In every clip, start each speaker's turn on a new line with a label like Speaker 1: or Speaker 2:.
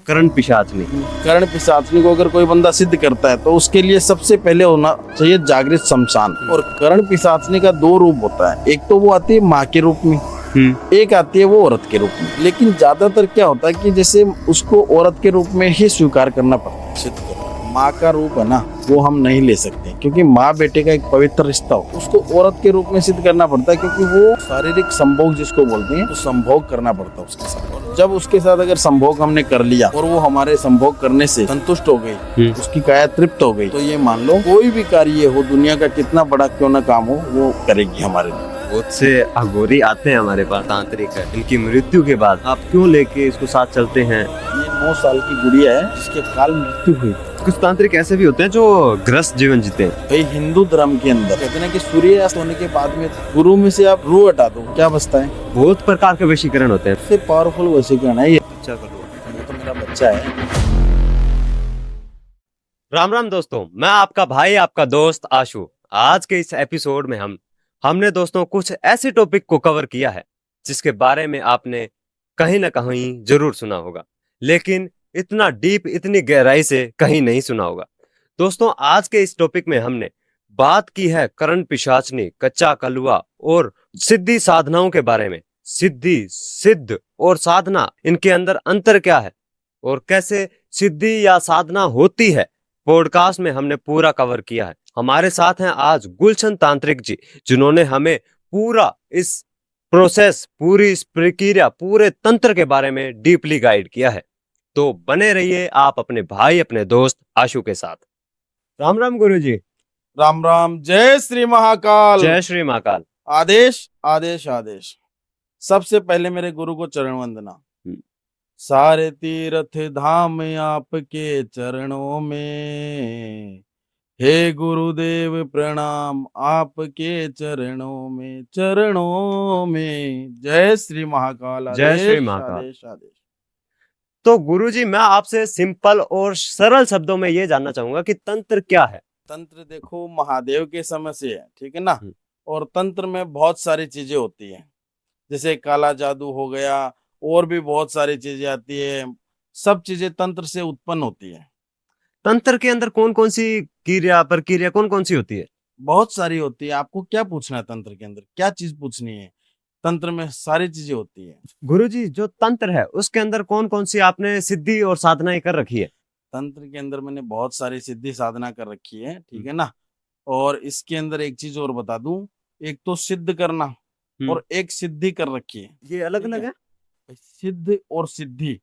Speaker 1: करण पिशाचनी।
Speaker 2: कर्ण पिशाचनी को अगर कोई बंदा सिद्ध करता है तो उसके लिए सबसे पहले होना चाहिए जागृत शमशान। और कर्ण पिशाचनी का दो रूप होता है, एक तो वो आती है माँ के रूप में, एक आती है वो औरत के रूप में। लेकिन ज्यादातर क्या होता है कि जैसे उसको औरत के रूप में ही स्वीकार करना पड़ता है सिद्ध करना। माँ का रूप है ना, वो हम नहीं ले सकते, क्योंकि माँ बेटे का एक पवित्र रिश्ता हो। उसको औरत के रूप में सिद्ध करना पड़ता है, क्योंकि वो शारीरिक संभोग जिसको बोलते हैं, तो संभोग करना पड़ता है उसके साथ। और जब उसके साथ अगर संभोग हमने कर लिया और वो हमारे संभोग करने से संतुष्ट हो गई, उसकी काया तृप्त हो गई, तो ये मान लो कोई भी कार्य हो, दुनिया का कितना बड़ा क्यों ना काम हो, वो करेगी हमारे लिए।
Speaker 1: बहुत से अघोरी आते हैं हमारे पास, तांत्रिक है, इनकी मृत्यु के बाद आप क्यों लेके इसको साथ चलते हैं?
Speaker 2: ये 9 साल की गुड़िया है जिसके काल मृत्यु हुई।
Speaker 1: कुछ तांत्रिक ऐसे भी होते हैं जो ग्रस्त जीवन जीते हैं।
Speaker 2: भाई हिंदू धर्म के अंदर कहते हैं कि सूर्यास्त होने के बाद में गुरु में से आप रूह हटा दो, क्या बचता है?
Speaker 1: बहुत प्रकार के वशीकरण होते हैं।
Speaker 2: सबसे पावरफुल वशीकरण है ये।
Speaker 1: अच्छा करो।
Speaker 2: ये तो मेरा बच्चा है।
Speaker 1: राम राम दोस्तों, मैं आपका भाई, आपका दोस्त आशु। आज के इस एपिसोड में हमने दोस्तों कुछ ऐसे टॉपिक को कवर किया है जिसके बारे में आपने कहीं ना कहीं जरूर सुना होगा, लेकिन इतना डीप, इतनी गहराई से कहीं नहीं सुना होगा। दोस्तों, आज के इस टॉपिक में हमने बात की है करण पिशाचनी, कच्चा कलवा और सिद्धि साधनाओं के बारे में। सिद्धि, सिद्ध और साधना, इनके अंदर अंतर क्या है और कैसे सिद्धि या साधना होती है, पॉडकास्ट में हमने पूरा कवर किया है। हमारे साथ हैं आज गुलशन तांत्रिक जी, जिन्होंने हमें पूरा इस प्रोसेस, पूरी इस प्रक्रिया, पूरे तंत्र के बारे में डीपली गाइड किया है। तो बने रहिए आप अपने भाई, अपने दोस्त आशु के साथ। राम राम गुरु जी।
Speaker 2: राम राम। जय श्री महाकाल।
Speaker 1: जय श्री महाकाल।
Speaker 2: आदेश आदेश आदेश। सबसे पहले मेरे गुरु को चरण वंदना। सारे तीर्थ धाम आपके चरणों में, हे गुरुदेव प्रणाम आपके चरणों में, चरणों में। जय श्री महाकाल।
Speaker 1: जय श्री
Speaker 2: आदेश
Speaker 1: महाकाल।
Speaker 2: आदेश आदेश।
Speaker 1: तो गुरुजी, मैं आपसे सिंपल और सरल शब्दों में ये जानना चाहूंगा कि तंत्र क्या है?
Speaker 2: तंत्र देखो महादेव के समय से है, ठीक है ना।
Speaker 1: हम्म।
Speaker 2: और तंत्र में बहुत सारी चीजें होती है, जैसे काला जादू हो गया, और भी बहुत सारी चीजें आती है। सब चीजें तंत्र से उत्पन्न होती है।
Speaker 1: तंत्र के अंदर कौन कौन सी क्रिया, प्रक्रिया कौन कौन सी होती है?
Speaker 2: बहुत सारी होती है। आपको क्या पूछना है तंत्र के अंदर, क्या चीज पूछनी है? तंत्र में सारी चीजें होती है।
Speaker 1: गुरुजी, जो तंत्र है उसके अंदर कौन कौन सी आपने सिद्धि और साधनाएं कर रखी है?
Speaker 2: तंत्र के अंदर मैंने बहुत सारी सिद्धि साधना कर रखी है, ठीक है ना। और इसके अंदर एक चीज और बता दूं, एक तो सिद्ध करना और एक सिद्धि कर रखी है।
Speaker 1: ये अलग
Speaker 2: ठीक
Speaker 1: अलग है?
Speaker 2: सिद्ध और सिद्धि।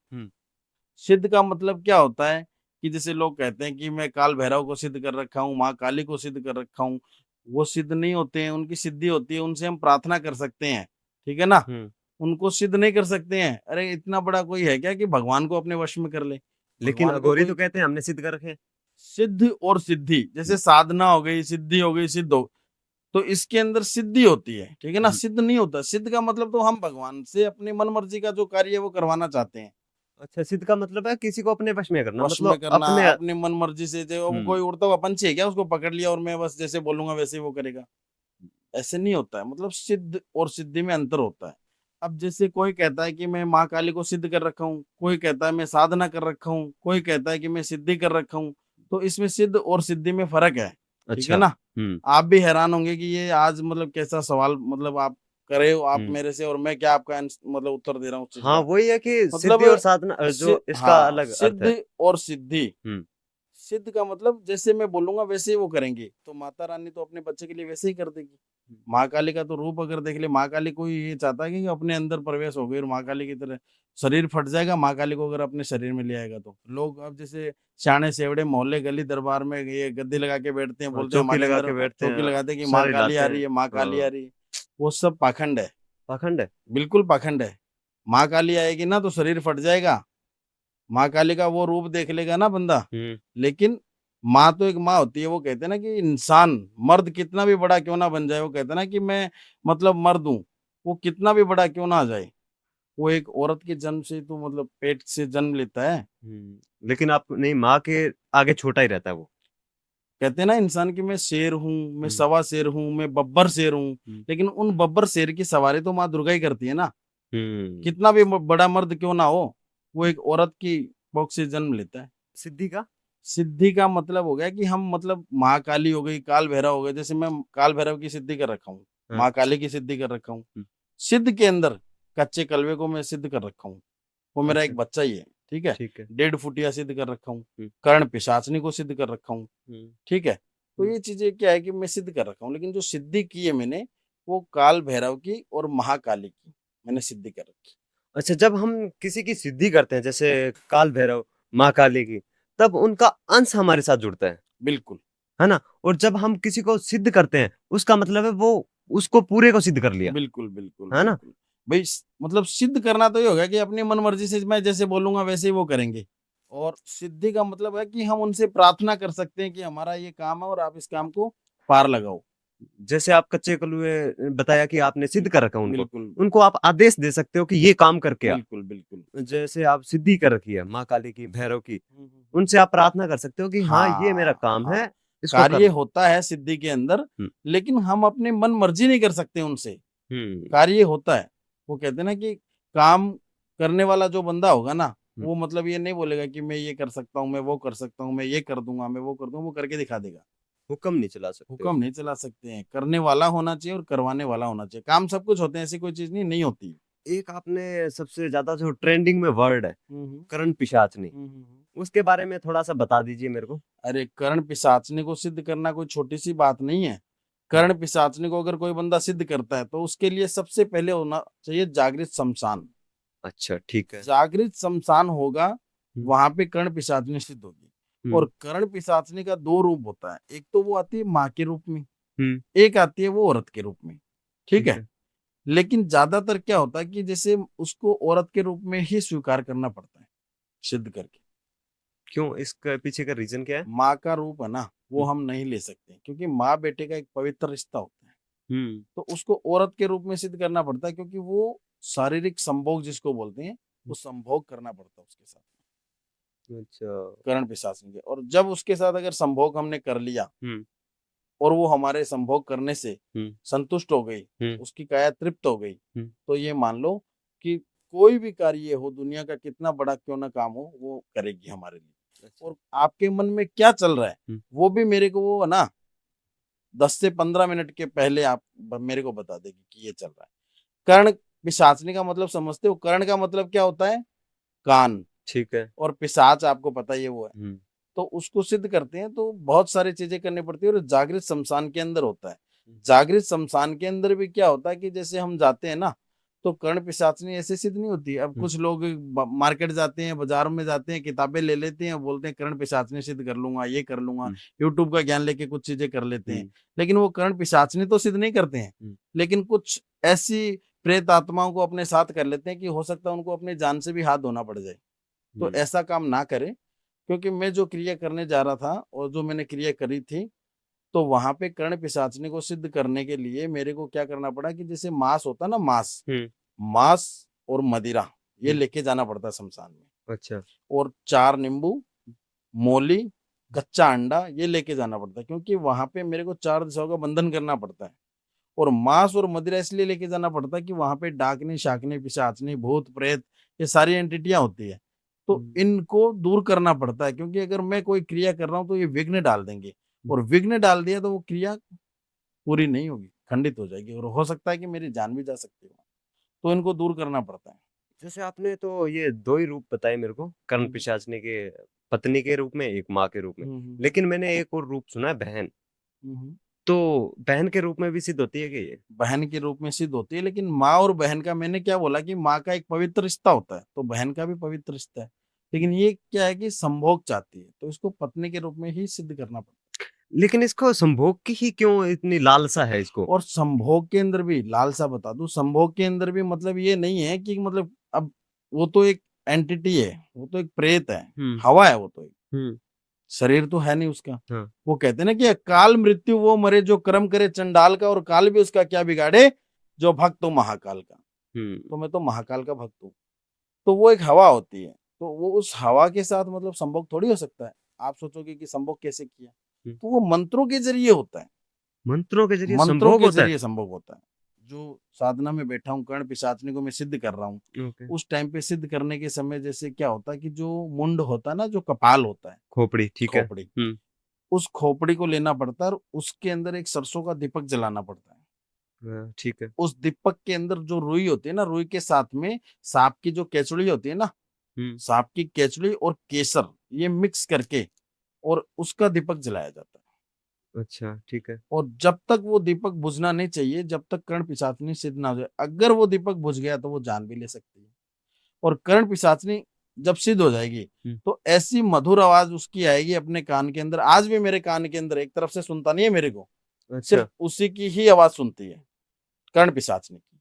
Speaker 2: सिद्ध का मतलब क्या होता है कि जैसे लोग कहते हैं कि मैं काल भैरव को सिद्ध कर रखा हूँ, माँ काली को सिद्ध कर रखा हूँ, वो सिद्ध नहीं होते हैं। उनकी सिद्धि होती है, उनसे हम प्रार्थना कर सकते हैं, ठीक है ना। उनको सिद्ध नहीं कर सकते हैं। अरे इतना बड़ा कोई है क्या कि भगवान को अपने वश में कर ले?
Speaker 1: लेकिन
Speaker 2: भगवान को
Speaker 1: अघोरी तो
Speaker 2: कोई
Speaker 1: कहते हैं हमने सिद्ध कर रखे।
Speaker 2: सिद्ध और सिद्धि, जैसे साधना हो गई, सिद्धि हो गई, सिद्ध हो, तो इसके अंदर सिद्धि होती है, ठीक है ना। सिद्ध नहीं होता। सिद्ध का मतलब तो हम भगवान से अपनी मन मर्जी का जो कार्य है वो करवाना चाहते हैं।
Speaker 1: अच्छा, सिद्ध का मतलब है किसी को अपने वश में करना,
Speaker 2: वश में
Speaker 1: मतलब
Speaker 2: करना,
Speaker 1: अपने।
Speaker 2: अपनी मन मर्जी से। जो अब कोई उड़ता हुआ पंछी है क्या, उसको पकड़ लिया और मैं बस जैसे बोलूंगा वैसे ही वो करेगा? ऐसे नहीं होता है। मतलब सिद्ध और सिद्धि में अंतर होता है। अब जैसे कोई कहता है कि मैं माँ काली को सिद्ध कर रखा हूँ, कोई कहता है मैं साधना कर रखा हूँ, कोई कहता है कि मैं सिद्धि कर रखा हूँ। तो इसमें सिद्ध और सिद्धि में फर्क है, ठीक है
Speaker 1: अच्छा।
Speaker 2: ना। आप भी हैरान होंगे कि ये आज मतलब कैसा सवाल मतलब आप करे हो आप मेरे से, और मैं क्या आपका मतलब उत्तर दे रहा हूँ उस चीज
Speaker 1: हाँ,
Speaker 2: का।
Speaker 1: वही है कि सिद्धि और
Speaker 2: मतलब
Speaker 1: साधना, जो इसका
Speaker 2: हाँ,
Speaker 1: अलग अर्थ है।
Speaker 2: सिद्ध और सिद्धि। सिद्ध का मतलब जैसे मैं बोलूंगा वैसे ही वो करेंगे। तो माता रानी तो अपने बच्चे के लिए वैसे ही कर देगी। माँ काली का तो रूप अगर देख ले, माँ काली को ये चाहता है कि अपने अंदर प्रवेश हो गई और माँ काली की तरह शरीर फट जाएगा माँ काली को अगर अपने शरीर में ले आएगा। तो लोग अब जैसे सियाने सेवड़े मोहल्ले गली दरबार में ये गद्दी लगा के बैठते हैं, बोलते हैं
Speaker 1: चौकी
Speaker 2: हमारे
Speaker 1: लगा
Speaker 2: अंदर,
Speaker 1: के बैठते
Speaker 2: चौकी
Speaker 1: हैं,
Speaker 2: लगाते हैं कि माँ
Speaker 1: सर
Speaker 2: काली आ
Speaker 1: हिलाते
Speaker 2: रही है,
Speaker 1: हैं।
Speaker 2: माँ काली आ रही है। वो सब पाखंड है,
Speaker 1: पाखंड है।
Speaker 2: बिल्कुल पाखंड है। माँ काली आएगी ना तो शरीर फट जाएगा। माँ काली का वो रूप देख लेगा ना बंदा। लेकिन माँ तो एक माँ होती है। वो कहते हैं ना कि इंसान मर्द कितना भी बड़ा क्यों ना बन जाए, वो कहते हैं ना कि मैं मतलब मर्द हूँ, वो कितना भी बड़ा क्यों ना आ जाए, वो एक औरत के जन्म से तो मतलब पेट से जन्म लेता है।
Speaker 1: लेकिन आप नहीं, माँ के आगे छोटा ही रहता है वो।
Speaker 2: कहते हैं ना इंसान की मैं शेर हूँ, मैं सवा शेर हूँ, मैं बब्बर शेर हूँ। लेकिन उन बब्बर शेर की सवारी तो माँ दुर्गा ही करती है ना। कितना भी बड़ा मर्द क्यों ना हो, वो एक औरत की संभोग से जन्म लेता है।
Speaker 1: सिद्धि का?
Speaker 2: सिद्धि का मतलब हो गया कि हम मतलब महाकाली हो गई, काल भैरव हो गए, जैसे मैं काल भैरव की सिद्धि कर रखा हूँ,
Speaker 1: हाँ।
Speaker 2: महाकाली की सिद्धि कर रखा हूँ।
Speaker 1: हम्म,
Speaker 2: सिद्ध के अंदर कच्चे कलवे को मैं सिद्ध कर रखा हूँ, वो मेरा
Speaker 1: अच्छा।
Speaker 2: एक बच्चा ही है, ठीक है।
Speaker 1: ठीक है।
Speaker 2: 1.5 फुटिया सिद्ध कर रखा हूँ,
Speaker 1: हम्म,
Speaker 2: कर्ण पिशाचनी को सिद्ध कर रखा हूँ,
Speaker 1: हम्म,
Speaker 2: ठीक है। तो
Speaker 1: हम्म।
Speaker 2: ये चीजें क्या है कि मैं सिद्ध कर रखा हूँ, लेकिन जो सिद्धि की है मैंने वो काल भैरव की और महाकाली की मैंने सिद्धि कर रखी।
Speaker 1: अच्छा, जब हम किसी की सिद्धि करते हैं जैसे काल भैरव, माँ काली की, तब उनका अंश हमारे साथ जुड़ता
Speaker 2: बिल्कुल
Speaker 1: है ना? और जब हम किसी को सिद्ध करते हैं उसका मतलब है वो उसको पूरे को सिद्ध कर लिया,
Speaker 2: बिल्कुल बिल्कुल
Speaker 1: है ना?
Speaker 2: बिल्कुल। भाई मतलब सिद्ध करना तो ये होगा कि अपनी मन मर्जी से मैं जैसे बोलूंगा वैसे ही वो करेंगे। और सिद्धि का मतलब है कि हम उनसे प्रार्थना कर सकते हैं कि हमारा ये काम है और आप इस काम को पार लगाओ।
Speaker 1: जैसे आप कच्चे कलुए बताया कि आपने सिद्ध कर रखा उनको,
Speaker 2: बिल्कुल
Speaker 1: उनको आप आदेश दे सकते हो कि ये काम करके आ।
Speaker 2: बिल्कुल बिल्कुल।
Speaker 1: जैसे आप सिद्धि कर रखी है माँ काली की, भैरव की,
Speaker 2: हम्म।
Speaker 1: उनसे आप प्रार्थना कर सकते हो कि हाँ ये मेरा
Speaker 2: हाँ
Speaker 1: काम
Speaker 2: हाँ,
Speaker 1: है, इसको
Speaker 2: कार्य
Speaker 1: कर।
Speaker 2: होता है सिद्धि के अंदर,
Speaker 1: हम्म,
Speaker 2: लेकिन हम अपने मन मर्जी नहीं कर सकते उनसे।
Speaker 1: हम्म,
Speaker 2: कार्य होता है, वो कहते हैं ना कि काम करने वाला जो बंदा होगा ना,
Speaker 1: हम्म।
Speaker 2: वो मतलब ये नहीं बोलेगा कि मैं ये कर सकता हूँ, मैं वो कर सकता हूँ, मैं ये कर दूंगा, मैं वो कर दूंगा, वो करके दिखा देगा।
Speaker 1: हुक्म नहीं चला सकते
Speaker 2: हुक्म
Speaker 1: हो।
Speaker 2: नहीं चला सकते हैं, करने वाला होना चाहिए और करवाने वाला होना चाहिए। काम सब कुछ होते हैं, ऐसी कोई चीज नहीं नहीं होती।
Speaker 1: एक आपने सबसे ज्यादा जो ट्रेंडिंग में वर्ड है,
Speaker 2: हम्म
Speaker 1: करण पिशाचनी,
Speaker 2: हम्म।
Speaker 1: उसके बारे में थोड़ा सा बता दीजिए मेरे को।
Speaker 2: अरे कर्ण पिशाचनी को सिद्ध करना कोई छोटी सी बात नहीं है।
Speaker 1: हम्म,
Speaker 2: कर्ण पिशाचनी को अगर कोई बंदा सिद्ध करता है तो उसके लिए सबसे पहले होना चाहिए जागृत शमशान।
Speaker 1: अच्छा, ठीक है।
Speaker 2: जागृत शमशान होगा,
Speaker 1: हम्म,
Speaker 2: वहां पे कर्ण पिशाचनी सिद्ध होगी। और
Speaker 1: हम्म,
Speaker 2: कर्ण पिशाचनी का दो रूप होता है, एक तो वो आती है माँ के रूप में,
Speaker 1: हम्म,
Speaker 2: एक आती है वो औरत के रूप में, ठीक
Speaker 1: ठीक
Speaker 2: है।
Speaker 1: है।
Speaker 2: लेकिन ज्यादातर क्या होता है कि जैसे उसको औरत के रूप में ही स्वीकार करना पड़ता है सिद्ध करके।
Speaker 1: क्यों, इसके पीछे का रीजन क्या है?
Speaker 2: माँ का रूप है ना, वो
Speaker 1: हम्म,
Speaker 2: हम नहीं ले सकते, क्योंकि माँ बेटे का एक पवित्र रिश्ता होता है।
Speaker 1: हम्म,
Speaker 2: तो उसको औरत के रूप में सिद्ध करना पड़ता है, क्योंकि वो शारीरिक संभोग जिसको बोलते हैं, वो संभोग करना पड़ता है उसके साथ,
Speaker 1: अच्छा।
Speaker 2: कर्ण पिशाच के। और जब उसके साथ अगर संभोग हमने कर लिया
Speaker 1: हम्म,
Speaker 2: और वो हमारे संभोग करने से
Speaker 1: हम्म,
Speaker 2: संतुष्ट हो गई,
Speaker 1: हम्म,
Speaker 2: उसकी काया तृप्त हो गई,
Speaker 1: हम्म,
Speaker 2: तो ये मान लो कि कोई भी कार्य हो, दुनिया का कितना बड़ा क्यों ना काम हो, वो करेगी हमारे लिए।
Speaker 1: अच्छा।
Speaker 2: और आपके मन में क्या चल रहा है,
Speaker 1: हम्म,
Speaker 2: वो भी मेरे को वो है ना 10 से 15 मिनट के पहले आप मेरे को बता देगी कि ये चल रहा है। कर्ण पिशाचनी का मतलब समझते हो? कर्ण का मतलब क्या होता है? कान।
Speaker 1: ठीक है।
Speaker 2: और पिशाच आपको पता ही है वो है।
Speaker 1: हम्म,
Speaker 2: तो उसको सिद्ध करते हैं तो बहुत सारी चीजें करनी पड़ती है, और जागृत शमशान के अंदर होता है।
Speaker 1: हम्म,
Speaker 2: जागृत शमशान के अंदर भी क्या होता है कि जैसे हम जाते हैं ना, तो कर्ण पिशाचनी ऐसे सिद्ध नहीं होती। अब
Speaker 1: हम्म,
Speaker 2: कुछ लोग मार्केट जाते हैं, बाजार में जाते हैं, किताबें ले लेते हैं, बोलते हैं कर्ण पिशाचनी सिद्ध कर लूंगा, ये कर लूंगा,
Speaker 1: हम्म,
Speaker 2: यूट्यूब का ज्ञान लेके कुछ चीजें कर लेते हैं।
Speaker 1: हम्म,
Speaker 2: लेकिन वो कर्ण पिशाचनी तो सिद्ध नहीं करते हैं,
Speaker 1: हम्म,
Speaker 2: लेकिन कुछ ऐसी प्रेत आत्माओं को अपने साथ कर लेते हैं कि हो सकता है उनको अपनी जान से भी हाथ धोना पड़ जाए। तो
Speaker 1: हम्म,
Speaker 2: ऐसा काम ना करें, क्योंकि मैं जो क्रिया करने जा रहा था और जो मैंने क्रिया करी थी, तो वहां पे कर्ण पिशाचनी को सिद्ध करने के लिए मेरे को क्या करना पड़ा कि जैसे मांस होता ना, मांस,
Speaker 1: हम्म,
Speaker 2: मांस और मदिरा ये
Speaker 1: हम्म,
Speaker 2: लेके जाना पड़ता है शमशान में।
Speaker 1: अच्छा।
Speaker 2: और 4 नींबू, मोली, कच्चा अंडा ये लेके जाना पड़ता है, क्योंकि वहां पे मेरे को 4 दिशाओं का बंधन करना पड़ता है। और मांस और मदिरा इसलिए लेके जाना पड़ता है कि वहां पे डाकनी शाकनी पिशाचनी भूत प्रेत ये सारी एंटिटियां होती है। तो
Speaker 1: हम्म,
Speaker 2: इनको दूर करना पड़ता है, क्योंकि अगर मैं कोई क्रिया कर रहा हूँ तो ये विघ्न डाल देंगे, और विघ्न डाल दिया तो वो क्रिया पूरी नहीं होगी, खंडित हो जाएगी, और हो सकता है कि मेरी जान भी जा सकती है। तो इनको दूर करना पड़ता है।
Speaker 1: जैसे आपने तो ये दो ही रूप बताए मेरे को, कर्ण
Speaker 2: हम्म
Speaker 1: पिशाचनी के, पत्नी के रूप में, एक माँ के रूप में।
Speaker 2: हम्म
Speaker 1: लेकिन मैंने एक और रूप सुना है, बहन।
Speaker 2: हम्म।
Speaker 1: तो बहन के रूप में भी सिद्ध होती है कि ये?
Speaker 2: बहन के रूप में सिद्ध होती है, लेकिन माँ और बहन का मैंने क्या बोला कि माँ का एक पवित्र रिश्ता होता है, तो बहन का भी पवित्र रिश्ता है। लेकिन ये क्या है कि संभोग चाहती है, तो इसको पत्नी के रूप में ही सिद्ध करना पड़ता
Speaker 1: लेकिन इसको संभोग की ही क्यों इतनी लालसा है इसको?
Speaker 2: है। और संभोग के अंदर भी लालसा बता दूं, संभोग के अंदर भी मतलब ये नहीं है कि मतलब अब वो तो एक एंटिटी है, वो तो एक प्रेत है,
Speaker 1: हम्म,
Speaker 2: हवा है वो तो, एक
Speaker 1: हम्म,
Speaker 2: शरीर तो है नहीं उसका।
Speaker 1: हाँ,
Speaker 2: वो कहते हैं ना कि काल मृत्यु वो मरे जो कर्म करे चंडाल का, और काल भी उसका क्या बिगाड़े जो भक्त हो महाकाल का।
Speaker 1: हम्म,
Speaker 2: तो मैं तो महाकाल का भक्त हूँ। तो वो एक हवा होती है, तो वो उस हवा के साथ मतलब संभोग थोड़ी हो सकता है। आप सोचोगे कि संभोग कैसे किया,
Speaker 1: हम्म।
Speaker 2: तो वो मंत्रों के जरिए होता है,
Speaker 1: मंत्रों के जरिए
Speaker 2: मंत्रों
Speaker 1: संभोग
Speaker 2: के
Speaker 1: होता है?
Speaker 2: जरिए संभोग होता है। जो साधना में बैठा हूँ, कर्ण पिशाचनी को मैं सिद्ध कर रहा हूँ,
Speaker 1: ओके।
Speaker 2: उस टाइम पे सिद्ध करने के समय जैसे क्या होता है कि जो मुंड होता है ना, जो कपाल होता है,
Speaker 1: खोपड़ी, ठीक है।
Speaker 2: खोपड़ी, उस खोपड़ी को लेना पड़ता है और उसके अंदर एक सरसों का दीपक जलाना पड़ता है।
Speaker 1: हाँ, ठीक है।
Speaker 2: उस दीपक के अंदर जो रुई होती है ना, रुई के साथ में सांप की जो केचुड़ी होती है ना,
Speaker 1: हुँ,
Speaker 2: सांप की केचुड़ी और केसर, ये मिक्स करके और उसका दीपक जलाया जाता है।
Speaker 1: अच्छा, ठीक है।
Speaker 2: और जब तक वो दीपक बुझना नहीं चाहिए, जब तक कर्ण पिशाचनी सिद्ध ना हो जाए। अगर वो दीपक बुझ गया तो वो जान भी ले सकती है। और कर्ण पिशाचनी जब सिद्ध हो जाएगी
Speaker 1: हुँ,
Speaker 2: तो ऐसी मधुर आवाज उसकी आएगी अपने कान के अंदर। आज भी मेरे कान के अंदर, एक तरफ से सुनता नहीं है मेरे को,
Speaker 1: अच्छा।
Speaker 2: सिर्फ उसी की ही आवाज सुनती है, कर्ण पिशाचनी की।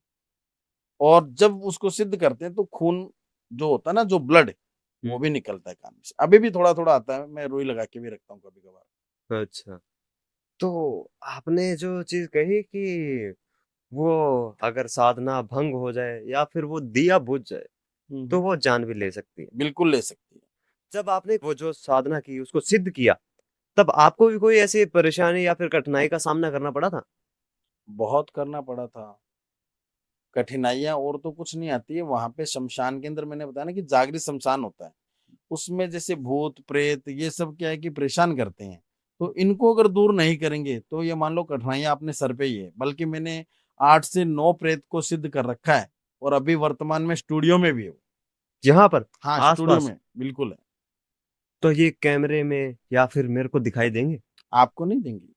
Speaker 2: और जब उसको सिद्ध करते हैं तो खून जो होता है ना, जो ब्लड, वो
Speaker 1: हुँ,
Speaker 2: भी निकलता है कान में से। अभी भी थोड़ा थोड़ा आता है, मैं रुई लगा के भी रखता हूँ कभी कभार।
Speaker 1: अच्छा। तो आपने जो चीज़ कही कि वो अगर साधना भंग हो जाए या फिर वो दिया बुझ जाए, तो वो जान भी ले सकती है।
Speaker 2: बिल्कुल ले सकती है।
Speaker 1: जब आपने वो जो साधना की, उसको सिद्ध किया, तब आपको भी कोई ऐसी परेशानी या फिर कठिनाई का सामना करना पड़ा था?
Speaker 2: बहुत करना पड़ा था। कठिनाइयाँ और तो कुछ नहीं आती है। वहां पे शमशान के अंदर मैंने बताया ना कि जागृत शमशान होता है, उसमें जैसे भूत प्रेत ये सब क्या है कि परेशान करते हैं। तो इनको अगर दूर नहीं करेंगे तो ये मान लो कठिनाइयां अपने सर पे ही है। बल्कि मैंने 8 से 9 प्रेत को सिद्ध कर रखा है और अभी वर्तमान में स्टूडियो में भी है वो।
Speaker 1: यहाँ पर,
Speaker 2: हाँ, स्टूडियो
Speaker 1: आस-पास?
Speaker 2: में बिल्कुल है।
Speaker 1: तो ये कैमरे में या फिर मेरे को दिखाई देंगे?
Speaker 2: आपको नहीं देंगी।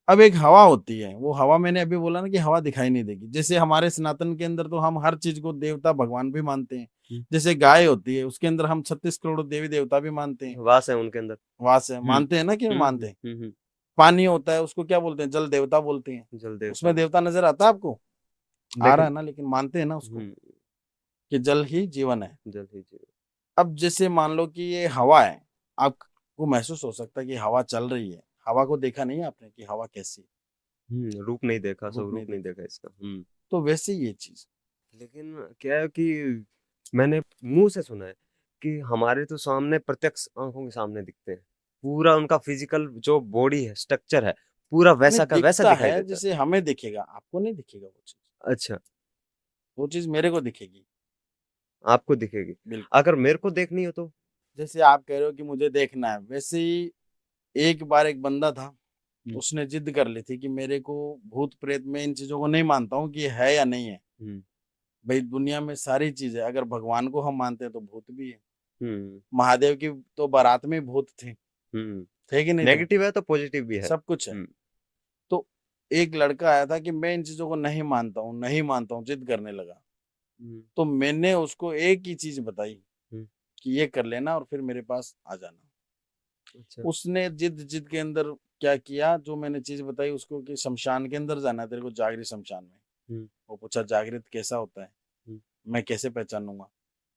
Speaker 2: अब एक हवा होती है, वो हवा मैंने अभी बोला ना कि हवा दिखाई नहीं देगी। जैसे हमारे सनातन के अंदर तो हम हर चीज को देवता भगवान भी मानते हैं।
Speaker 1: हुँ,
Speaker 2: जैसे गाय होती है, उसके अंदर हम 36 करोड़ देवी देवता भी मानते हैं।
Speaker 1: वास है उनके अंदर।
Speaker 2: वास है,
Speaker 1: हुँ,
Speaker 2: मानते हैं ना कि नहीं
Speaker 1: हुँ,
Speaker 2: मानते
Speaker 1: हुँ,
Speaker 2: हैं?
Speaker 1: हुँ, हुँ।
Speaker 2: पानी होता है, उसको क्या बोलते हैं? जल देवता बोलते हैं।
Speaker 1: जल देवता
Speaker 2: उसमें
Speaker 1: बोल
Speaker 2: देवता नजर आता है आपको? आ रहा
Speaker 1: लेकिन
Speaker 2: है ना, लेकिन मानते हैं ना उसको
Speaker 1: हुँ,
Speaker 2: कि जल ही जीवन है।
Speaker 1: जल ही जीवन।
Speaker 2: अब जैसे मान लो कि ये हवा है, आपको महसूस हो सकता है कि हवा चल रही है। हवा को देखा नहीं है आपने कि हवा कैसी है?
Speaker 1: रूप नहीं देखा,
Speaker 2: रूप नहीं
Speaker 1: स्वरूप नहीं
Speaker 2: देखा।
Speaker 1: देखा इसका। हुँ।
Speaker 2: तो वैसे ही ये चीज।
Speaker 1: लेकिन क्या है कि मैंने मुँह से सुना है कि हमारे तो सामने प्रत्यक्ष आँखों के सामने दिखते हैं। पूरा उनका फिज़िकल जो बॉडी है, स्ट्रक्चर है, पूरा
Speaker 2: नहीं,
Speaker 1: वैसा का वैसा
Speaker 2: दिखता
Speaker 1: दिखाई
Speaker 2: है,
Speaker 1: देता है।
Speaker 2: जैसे हमें दिखेगा, आपको नहीं दिखेगा वो चीज।
Speaker 1: अच्छा,
Speaker 2: वो चीज मेरे को दिखेगी।
Speaker 1: आपको दिखेगी।
Speaker 2: बिल्कुल।
Speaker 1: अगर मेरे को देखनी हो तो?
Speaker 2: जैसे आप कह रहे हो कि मुझे देखना है, वैसे ही एक बार एक बंदा था,
Speaker 1: हुँ,
Speaker 2: उसने जिद कर ली थी कि मेरे को भूत प्रेत में इन चीजों को नहीं मानता हूँ कि ये है या नहीं है।
Speaker 1: हुँ,
Speaker 2: भाई दुनिया में सारी चीज है, अगर भगवान को हम मानते हैं तो भूत भी है।
Speaker 1: हुँ,
Speaker 2: महादेव की तो बारात में भूत
Speaker 1: हुँ।
Speaker 2: थे कि नहीं थे?
Speaker 1: नेगेटिव है तो पॉजिटिव भी है।
Speaker 2: सब कुछ है।
Speaker 1: हुँ,
Speaker 2: तो एक लड़का आया था कि मैं इन चीजों को नहीं मानता हूँ, नहीं मानता हूँ, जिद करने लगा।
Speaker 1: हुँ,
Speaker 2: तो मैंने उसको एक ही चीज बताई
Speaker 1: हुँ।
Speaker 2: कि ये कर लेना और फिर मेरे पास आ जाना।
Speaker 1: अच्छा।
Speaker 2: उसने जिद जिद के अंदर क्या किया, जो मैंने चीज बताई उसको कि शमशान के अंदर जाना है तेरे को, जागृत शमशान में।
Speaker 1: हुँ,
Speaker 2: वो पूछा जागृत कैसा होता है,
Speaker 1: हुँ।
Speaker 2: मैं कैसे पहचानूंगा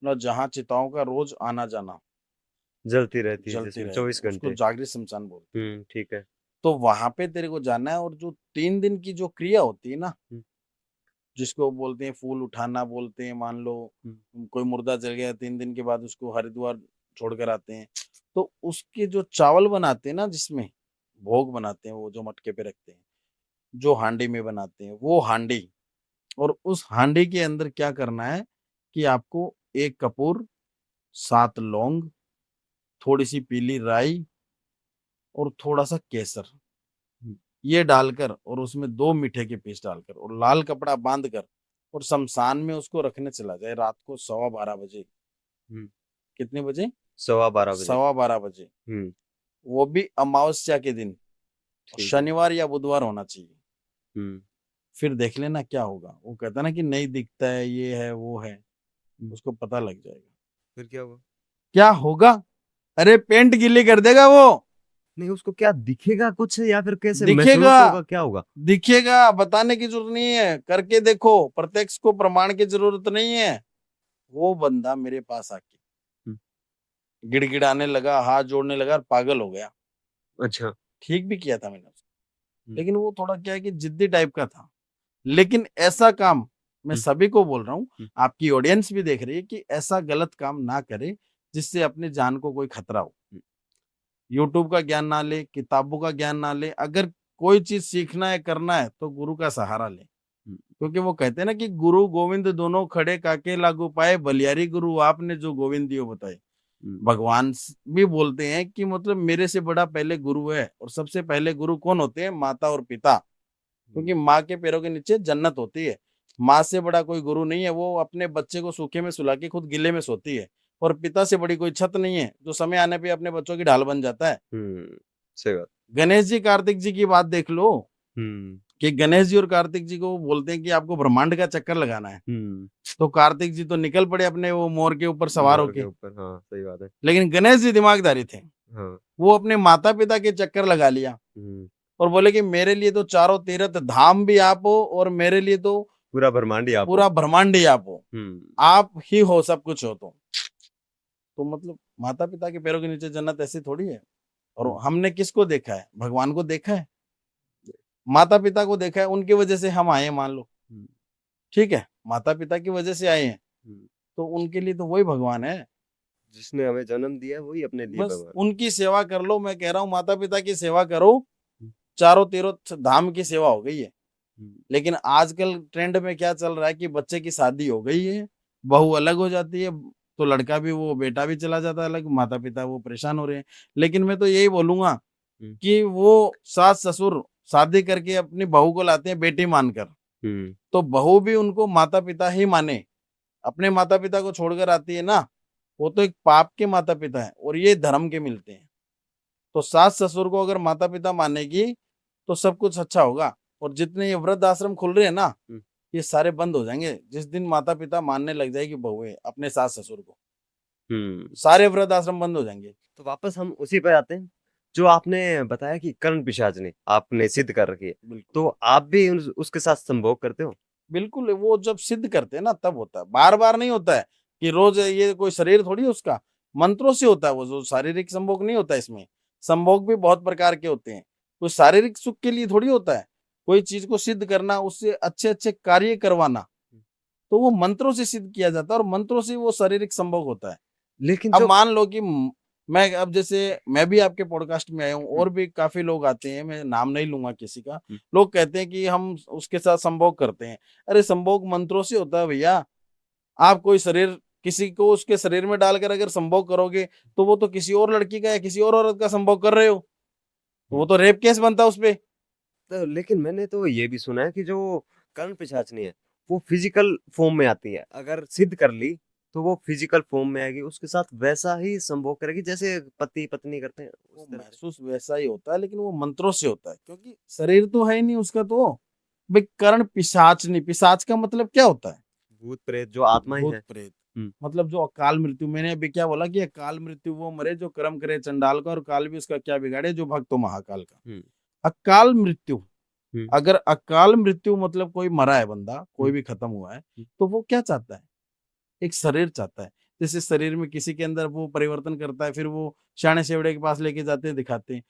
Speaker 2: ना? जहाँ चिताओं का रोज आना जाना
Speaker 1: जलती रहती है
Speaker 2: जलती
Speaker 1: जिसमें
Speaker 2: रहेगी,
Speaker 1: 24
Speaker 2: उसको
Speaker 1: घंटे।
Speaker 2: जागृत शमशान बोलते हैं।
Speaker 1: ठीक है।
Speaker 2: तो वहां पे तेरे को जाना है और जो 3 दिन की जो क्रिया होती है ना,
Speaker 1: हुँ,
Speaker 2: जिसको बोलते हैं फूल उठाना बोलते हैं, मान लो
Speaker 1: हुँ,
Speaker 2: कोई मुर्दा जल गया, 3 दिन के बाद उसको हरिद्वार छोड़कर आते हैं। तो उसके जो चावल बनाते हैं ना, जिसमें भोग बनाते हैं, वो जो मटके पे रखते हैं, जो हांडी में बनाते हैं, वो हांडी। और उस हांडी के अंदर क्या करना है कि आपको एक कपूर, 7 लौंग, थोड़ी सी पीली राई और थोड़ा सा केसर,
Speaker 1: हुँ,
Speaker 2: ये डालकर और उसमें 2 मीठे के पीस डालकर और लाल कपड़ा बांध कर और शमशान में उसको रखने चला जाए रात को 12:15 बजे।
Speaker 1: हुँ।
Speaker 2: कितने बजे?
Speaker 1: 12:15 बजे।
Speaker 2: 12:15 बजे।
Speaker 1: हुँ,
Speaker 2: वो भी अमावस्या के दिन,
Speaker 1: ठीक है।
Speaker 2: शनिवार या बुधवार होना चाहिए।
Speaker 1: हुँ,
Speaker 2: फिर देख लेना क्या होगा। वो कहता ना कि नहीं दिखता है, ये है वो है,
Speaker 1: हुँ।
Speaker 2: उसको पता लग जाएगा
Speaker 1: फिर क्या हुआ?
Speaker 2: क्या होगा। अरे पेंट गीली कर देगा वो।
Speaker 1: नहीं, उसको क्या दिखेगा कुछ या फिर कैसे
Speaker 2: दिखेगा,
Speaker 1: महसूस होगा, क्या होगा?
Speaker 2: दिखेगा, बताने की जरूरत नहीं है, करके देखो। प्रत्यक्ष को प्रमाण की जरूरत नहीं है। वो बंदा मेरे पास आके
Speaker 1: हुँ,
Speaker 2: गिड़गिड़ाने लगा, हाथ जोड़ने लगा और पागल हो गया।
Speaker 1: अच्छा।
Speaker 2: ठीक भी किया था मैंने उसको।
Speaker 1: हुँ,
Speaker 2: लेकिन वो थोड़ा क्या है कि जिद्दी टाइप का था। लेकिन ऐसा काम मैं
Speaker 1: हुँ,
Speaker 2: सभी को बोल रहा हूँ,
Speaker 1: हुँ,
Speaker 2: आपकी ऑडियंस भी देख रही है, कि ऐसा गलत काम ना करे जिससे अपनी जान को कोई खतरा हो।
Speaker 1: हुँ,
Speaker 2: यूट्यूब का ज्ञान ना ले, किताबों का ज्ञान ना ले। अगर कोई चीज सीखना है, करना है, तो गुरु का सहारा ले। क्योंकि वो कहते हैं ना कि गुरु गोविंद दोनों खड़े काके लागू पाए, बलियारी गुरु आपने जो गोविंद दियो बताए। भगवान भी बोलते हैं कि मतलब मेरे से बड़ा पहले गुरु है, और सबसे पहले गुरु कौन होते हैं? माता और पिता। क्योंकि माँ के पैरों के नीचे जन्नत होती है। माँ से बड़ा कोई गुरु नहीं है, वो अपने बच्चे को सूखे में सुला के खुद गीले में सोती है। और पिता से बड़ी कोई छत नहीं है, जो समय आने पे अपने बच्चों की ढाल बन जाता है।
Speaker 1: सही बात।
Speaker 2: गणेश जी कार्तिक जी की बात देख लो, कि गणेश जी और कार्तिक जी को बोलते हैं कि आपको ब्रह्मांड का चक्कर लगाना है। तो कार्तिक जी तो निकल पड़े अपने वो मोर के ऊपर सवार
Speaker 1: मोर के
Speaker 2: होके,
Speaker 1: ऊपर, हाँ सही बात है।
Speaker 2: लेकिन गणेश जी दिमागदारी थे।
Speaker 1: हाँ।
Speaker 2: वो अपने माता पिता के चक्कर लगा लिया और बोले कि मेरे लिए तो चारों तीर्थ धाम भी आप हो, और मेरे लिए तो
Speaker 1: पूरा ब्रह्मांड ही आप हो।
Speaker 2: पूरा ब्रह्मांड ही आप हो। आप ही हो, सब कुछ हो। तो मतलब माता पिता के पैरों के नीचे जन्नत ऐसी थोड़ी है। और हमने किसको देखा है? भगवान को देखा है, माता पिता को देखा है, उनकी वजह से हम आए हैं, मान लो, ठीक है, माता पिता की वजह से आए हैं, तो उनके लिए तो वही भगवान है।
Speaker 1: जिसने हमें जन्म दिया वही अपने लिए
Speaker 2: बस
Speaker 1: भगवान।
Speaker 2: उनकी सेवा कर लो, मैं कह रहा हूँ माता पिता की सेवा करो, चारों तीर्थ धाम की सेवा हो गई है। लेकिन आजकल ट्रेंड में क्या चल रहा है कि बच्चे की शादी हो गई है, बहू अलग हो जाती है, तो लड़का भी, वो बेटा भी चला जाता है अलग, माता पिता वो परेशान हो रहे हैं। लेकिन मैं तो यही बोलूंगा कि वो सास ससुर शादी करके अपनी बहू को लाते हैं बेटी मानकर, तो बहू भी उनको माता पिता ही माने। अपने माता पिता को छोड़कर आती है ना, वो तो एक पाप के माता पिता है, और ये धर्म के मिलते हैं। तो सास ससुर को अगर माता पिता मानेगी तो सब कुछ अच्छा होगा। और जितने ये वृद्ध आश्रम खुल रहे हैं ना, ये सारे बंद हो जाएंगे जिस दिन माता पिता मानने लग जाएगी बहुएं अपने सास ससुर को, सारे वृद्ध आश्रम बंद हो जाएंगे।
Speaker 1: तो वापस हम उसी पे आते हैं जो आपने बताया कि कर्ण पिशाचनी आपने सिद्ध कर रखी है,
Speaker 2: बिल्कुल,
Speaker 1: तो आप भी उसके साथ संभोग करते हो?
Speaker 2: बिल्कुल, वो जब सिद्ध करते हैं ना तब होता है, बार बार नहीं होता है कि रोज। ये कोई शरीर थोड़ी है उसका, मंत्रों से होता है वो, जो शारीरिक संभोग नहीं होता। इसमें संभोग भी बहुत प्रकार के होते हैं, कोई शारीरिक सुख के लिए थोड़ी होता है। कोई चीज को सिद्ध करना, उससे अच्छे अच्छे कार्य करवाना, तो वो मंत्रों से सिद्ध किया जाता है, और मंत्रों से वो शारीरिक संभोग होता है।
Speaker 1: लेकिन
Speaker 2: अब
Speaker 1: जो
Speaker 2: मान लो कि मैं, अब जैसे मैं भी आपके पॉडकास्ट में आया हूँ, और भी काफी लोग आते हैं, मैं नाम नहीं लूंगा किसी का, लोग कहते हैं कि हम उसके साथ संभोग करते हैं। अरे संभोग मंत्रों से होता है भैया। आप कोई शरीर, किसी को उसके शरीर में डालकर अगर संभोग करोगे, तो वो तो किसी और लड़की का या किसी और औरत का संभोग कर रहे हो, तो वो तो रेप केस बनता है उस पे।
Speaker 1: तो लेकिन मैंने तो ये भी सुना है कि जो कर्ण पिशाचनी है वो फिजिकल फॉर्म में आती है, अगर सिद्ध कर ली तो वो फिजिकल फॉर्म में आएगी, उसके साथ वैसा ही संभोग करेगी जैसे पति पत्नी करते हैं
Speaker 2: वो
Speaker 1: उस तरह से।
Speaker 2: महसूस वैसा ही होता है, लेकिन वो मंत्रों से होता है, क्योंकि शरीर तो है ही नहीं उसका। तो भाई कर्ण पिशाचनी, पिशाच का मतलब क्या होता है?
Speaker 1: भूत प्रेत जो आत्माएं
Speaker 2: भूत
Speaker 1: हैं।
Speaker 2: प्रेत, मतलब जो अकाल मृत्यु। मैंने अभी क्या बोला कि अकाल मृत्यु वो मरे जो कर्म करे चंडाल का, और काल भी उसका क्या बिगाड़े जो भक्त हो महाकाल का। अकाल मृत्यु, अगर अकाल मृत्यु मतलब कोई मरा है बंदा, कोई भी खत्म हुआ है, तो वो क्या चाहता है? एक शरीर चाहता है। जैसे शरीर में किसी के अंदर वो परिवर्तन करता है, फिर वो शाणे सेवड़े के पास लेके जाते हैं, दिखाते हैं।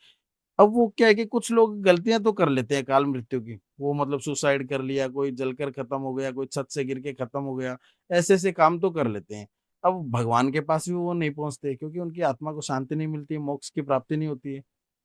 Speaker 2: अब वो क्या है कि कुछ लोग गलतियां तो कर लेते हैं काल मृत्यु की, वो मतलब सुसाइड कर लिया, कोई जलकर खत्म हो गया, कोई छत से गिर के खत्म हो गया, ऐसे ऐसे काम तो कर लेते हैं। अब भगवान के पास भी वो नहीं पहुंचते, क्योंकि उनकी आत्मा को शांति नहीं मिलती है, मोक्ष की प्राप्ति नहीं होती है।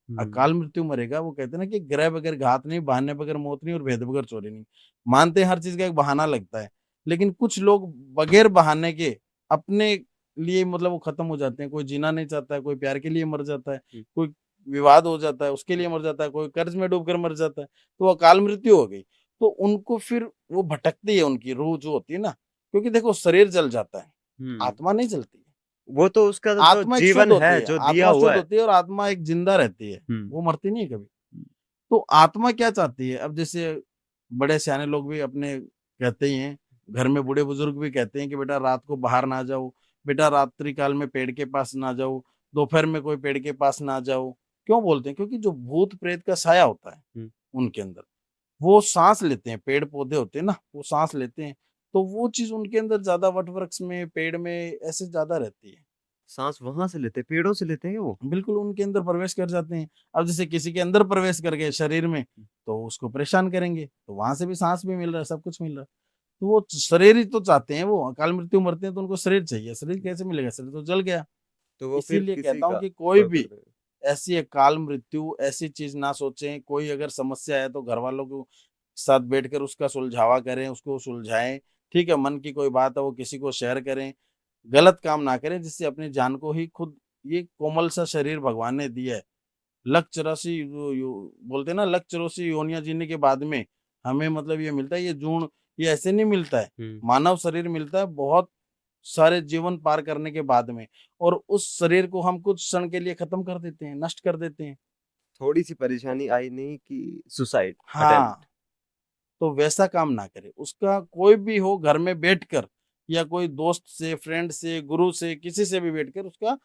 Speaker 2: अकाल मृत्यु मरेगा, वो कहते हैं ना कि ग्रह बगैर घात नहीं, बहाने बगैर मौत नहीं, और भेद बगैर चोरी नहीं। मानते हैं हर चीज का एक बहाना लगता है, लेकिन कुछ लोग बगैर बहाने के अपने लिए मतलब वो खत्म हो जाते हैं। कोई जीना नहीं चाहता है, कोई प्यार के लिए मर जाता है, कोई विवाद हो जाता है उसके लिए मर जाता है, कोई कर्ज में डूब कर मर जाता है, तो अकाल मृत्यु हो गई। तो उनको फिर वो भटकती है, उनकी रूह जो होती है ना, क्योंकि देखो शरीर जल जाता है, आत्मा नहीं जलती है।
Speaker 1: वो तो उसका जो
Speaker 2: आत्मा एक शुद्ध
Speaker 1: जीवन
Speaker 2: होती
Speaker 1: है
Speaker 2: है,
Speaker 1: जो दिया
Speaker 2: आत्मा
Speaker 1: हुआ
Speaker 2: शुद्ध
Speaker 1: है।
Speaker 2: होती है, और आत्मा एक जिंदा रहती है, वो मरती नहीं है कभी। तो आत्मा क्या चाहती है? अब जैसे बड़े सियाने लोग भी अपने कहते ही हैं, घर में बूढ़े बुजुर्ग भी कहते हैं कि बेटा रात को बाहर ना जाओ, बेटा रात्रि काल में पेड़ के पास ना जाओ, दोपहर में कोई पेड़ के पास ना जाओ। क्यों बोलते हैं? क्योंकि जो भूत प्रेत का साया होता है उनके अंदर, वो सांस लेते हैं, पेड़ पौधे होते हैं ना, वो सांस लेते हैं, तो वो चीज उनके अंदर ज्यादा वट वृक्ष में, पेड़ में ऐसे ज्यादा रहती है।
Speaker 1: सांस वहां से लेते हैं, पेड़ों से लेते हैं वो।
Speaker 2: बिल्कुल उनके अंदर प्रवेश कर जाते हैं। अब जैसे किसी के अंदर प्रवेश कर गए शरीर में, तो उसको परेशान करेंगे, तो वहां से भी सांस भी मिल रहा है, सब कुछ मिल रहा है। तो वो शरीर ही तो चाहते हैं, वो अकाल मृत्यु मरते हैं तो उनको शरीर चाहिए। शरीर कैसे मिलेगा? शरीर तो जल गया।
Speaker 1: तो वो फिर
Speaker 2: इसीलिए
Speaker 1: किसी
Speaker 2: कहता हूँ
Speaker 1: का
Speaker 2: कि कोई
Speaker 1: वो
Speaker 2: भी
Speaker 1: कर रहे
Speaker 2: ऐसी अकाल मृत्यु ऐसी चीज ना सोचें। कोई अगर समस्या है तो घर वालों को साथ बैठकर उसका सुलझावा करें, उसको सुलझाएं। ठीक है, मन की कोई बात है वो किसी को शेयर करें, गलत काम ना करें जिससे अपनी जान को ही खुद, ये कोमल सा शरीर भगवान ने दिया है। लक 84 बोलते हैं ना, लक 84 योनियां जीने के बाद में हमें मतलब ये मिलता है, ये जून ये ऐसे नहीं मिलता है। मानव शरीर मिलता है बहुत सारे जीवन पार करने के बाद में, और उस शरीर को हम कुछ क्षण के लिए खत्म कर देते हैं, नष्ट कर देते हैं।
Speaker 1: थोड़ी सी परेशानी आई नहीं कि सुसाइड
Speaker 2: हाँ, तो वैसा काम ना करे। उसका कोई भी हो, घर में बैठकर या कोई दोस्त से, फ्रेंड से, गुरु से, किसी से भी बैठकर उसका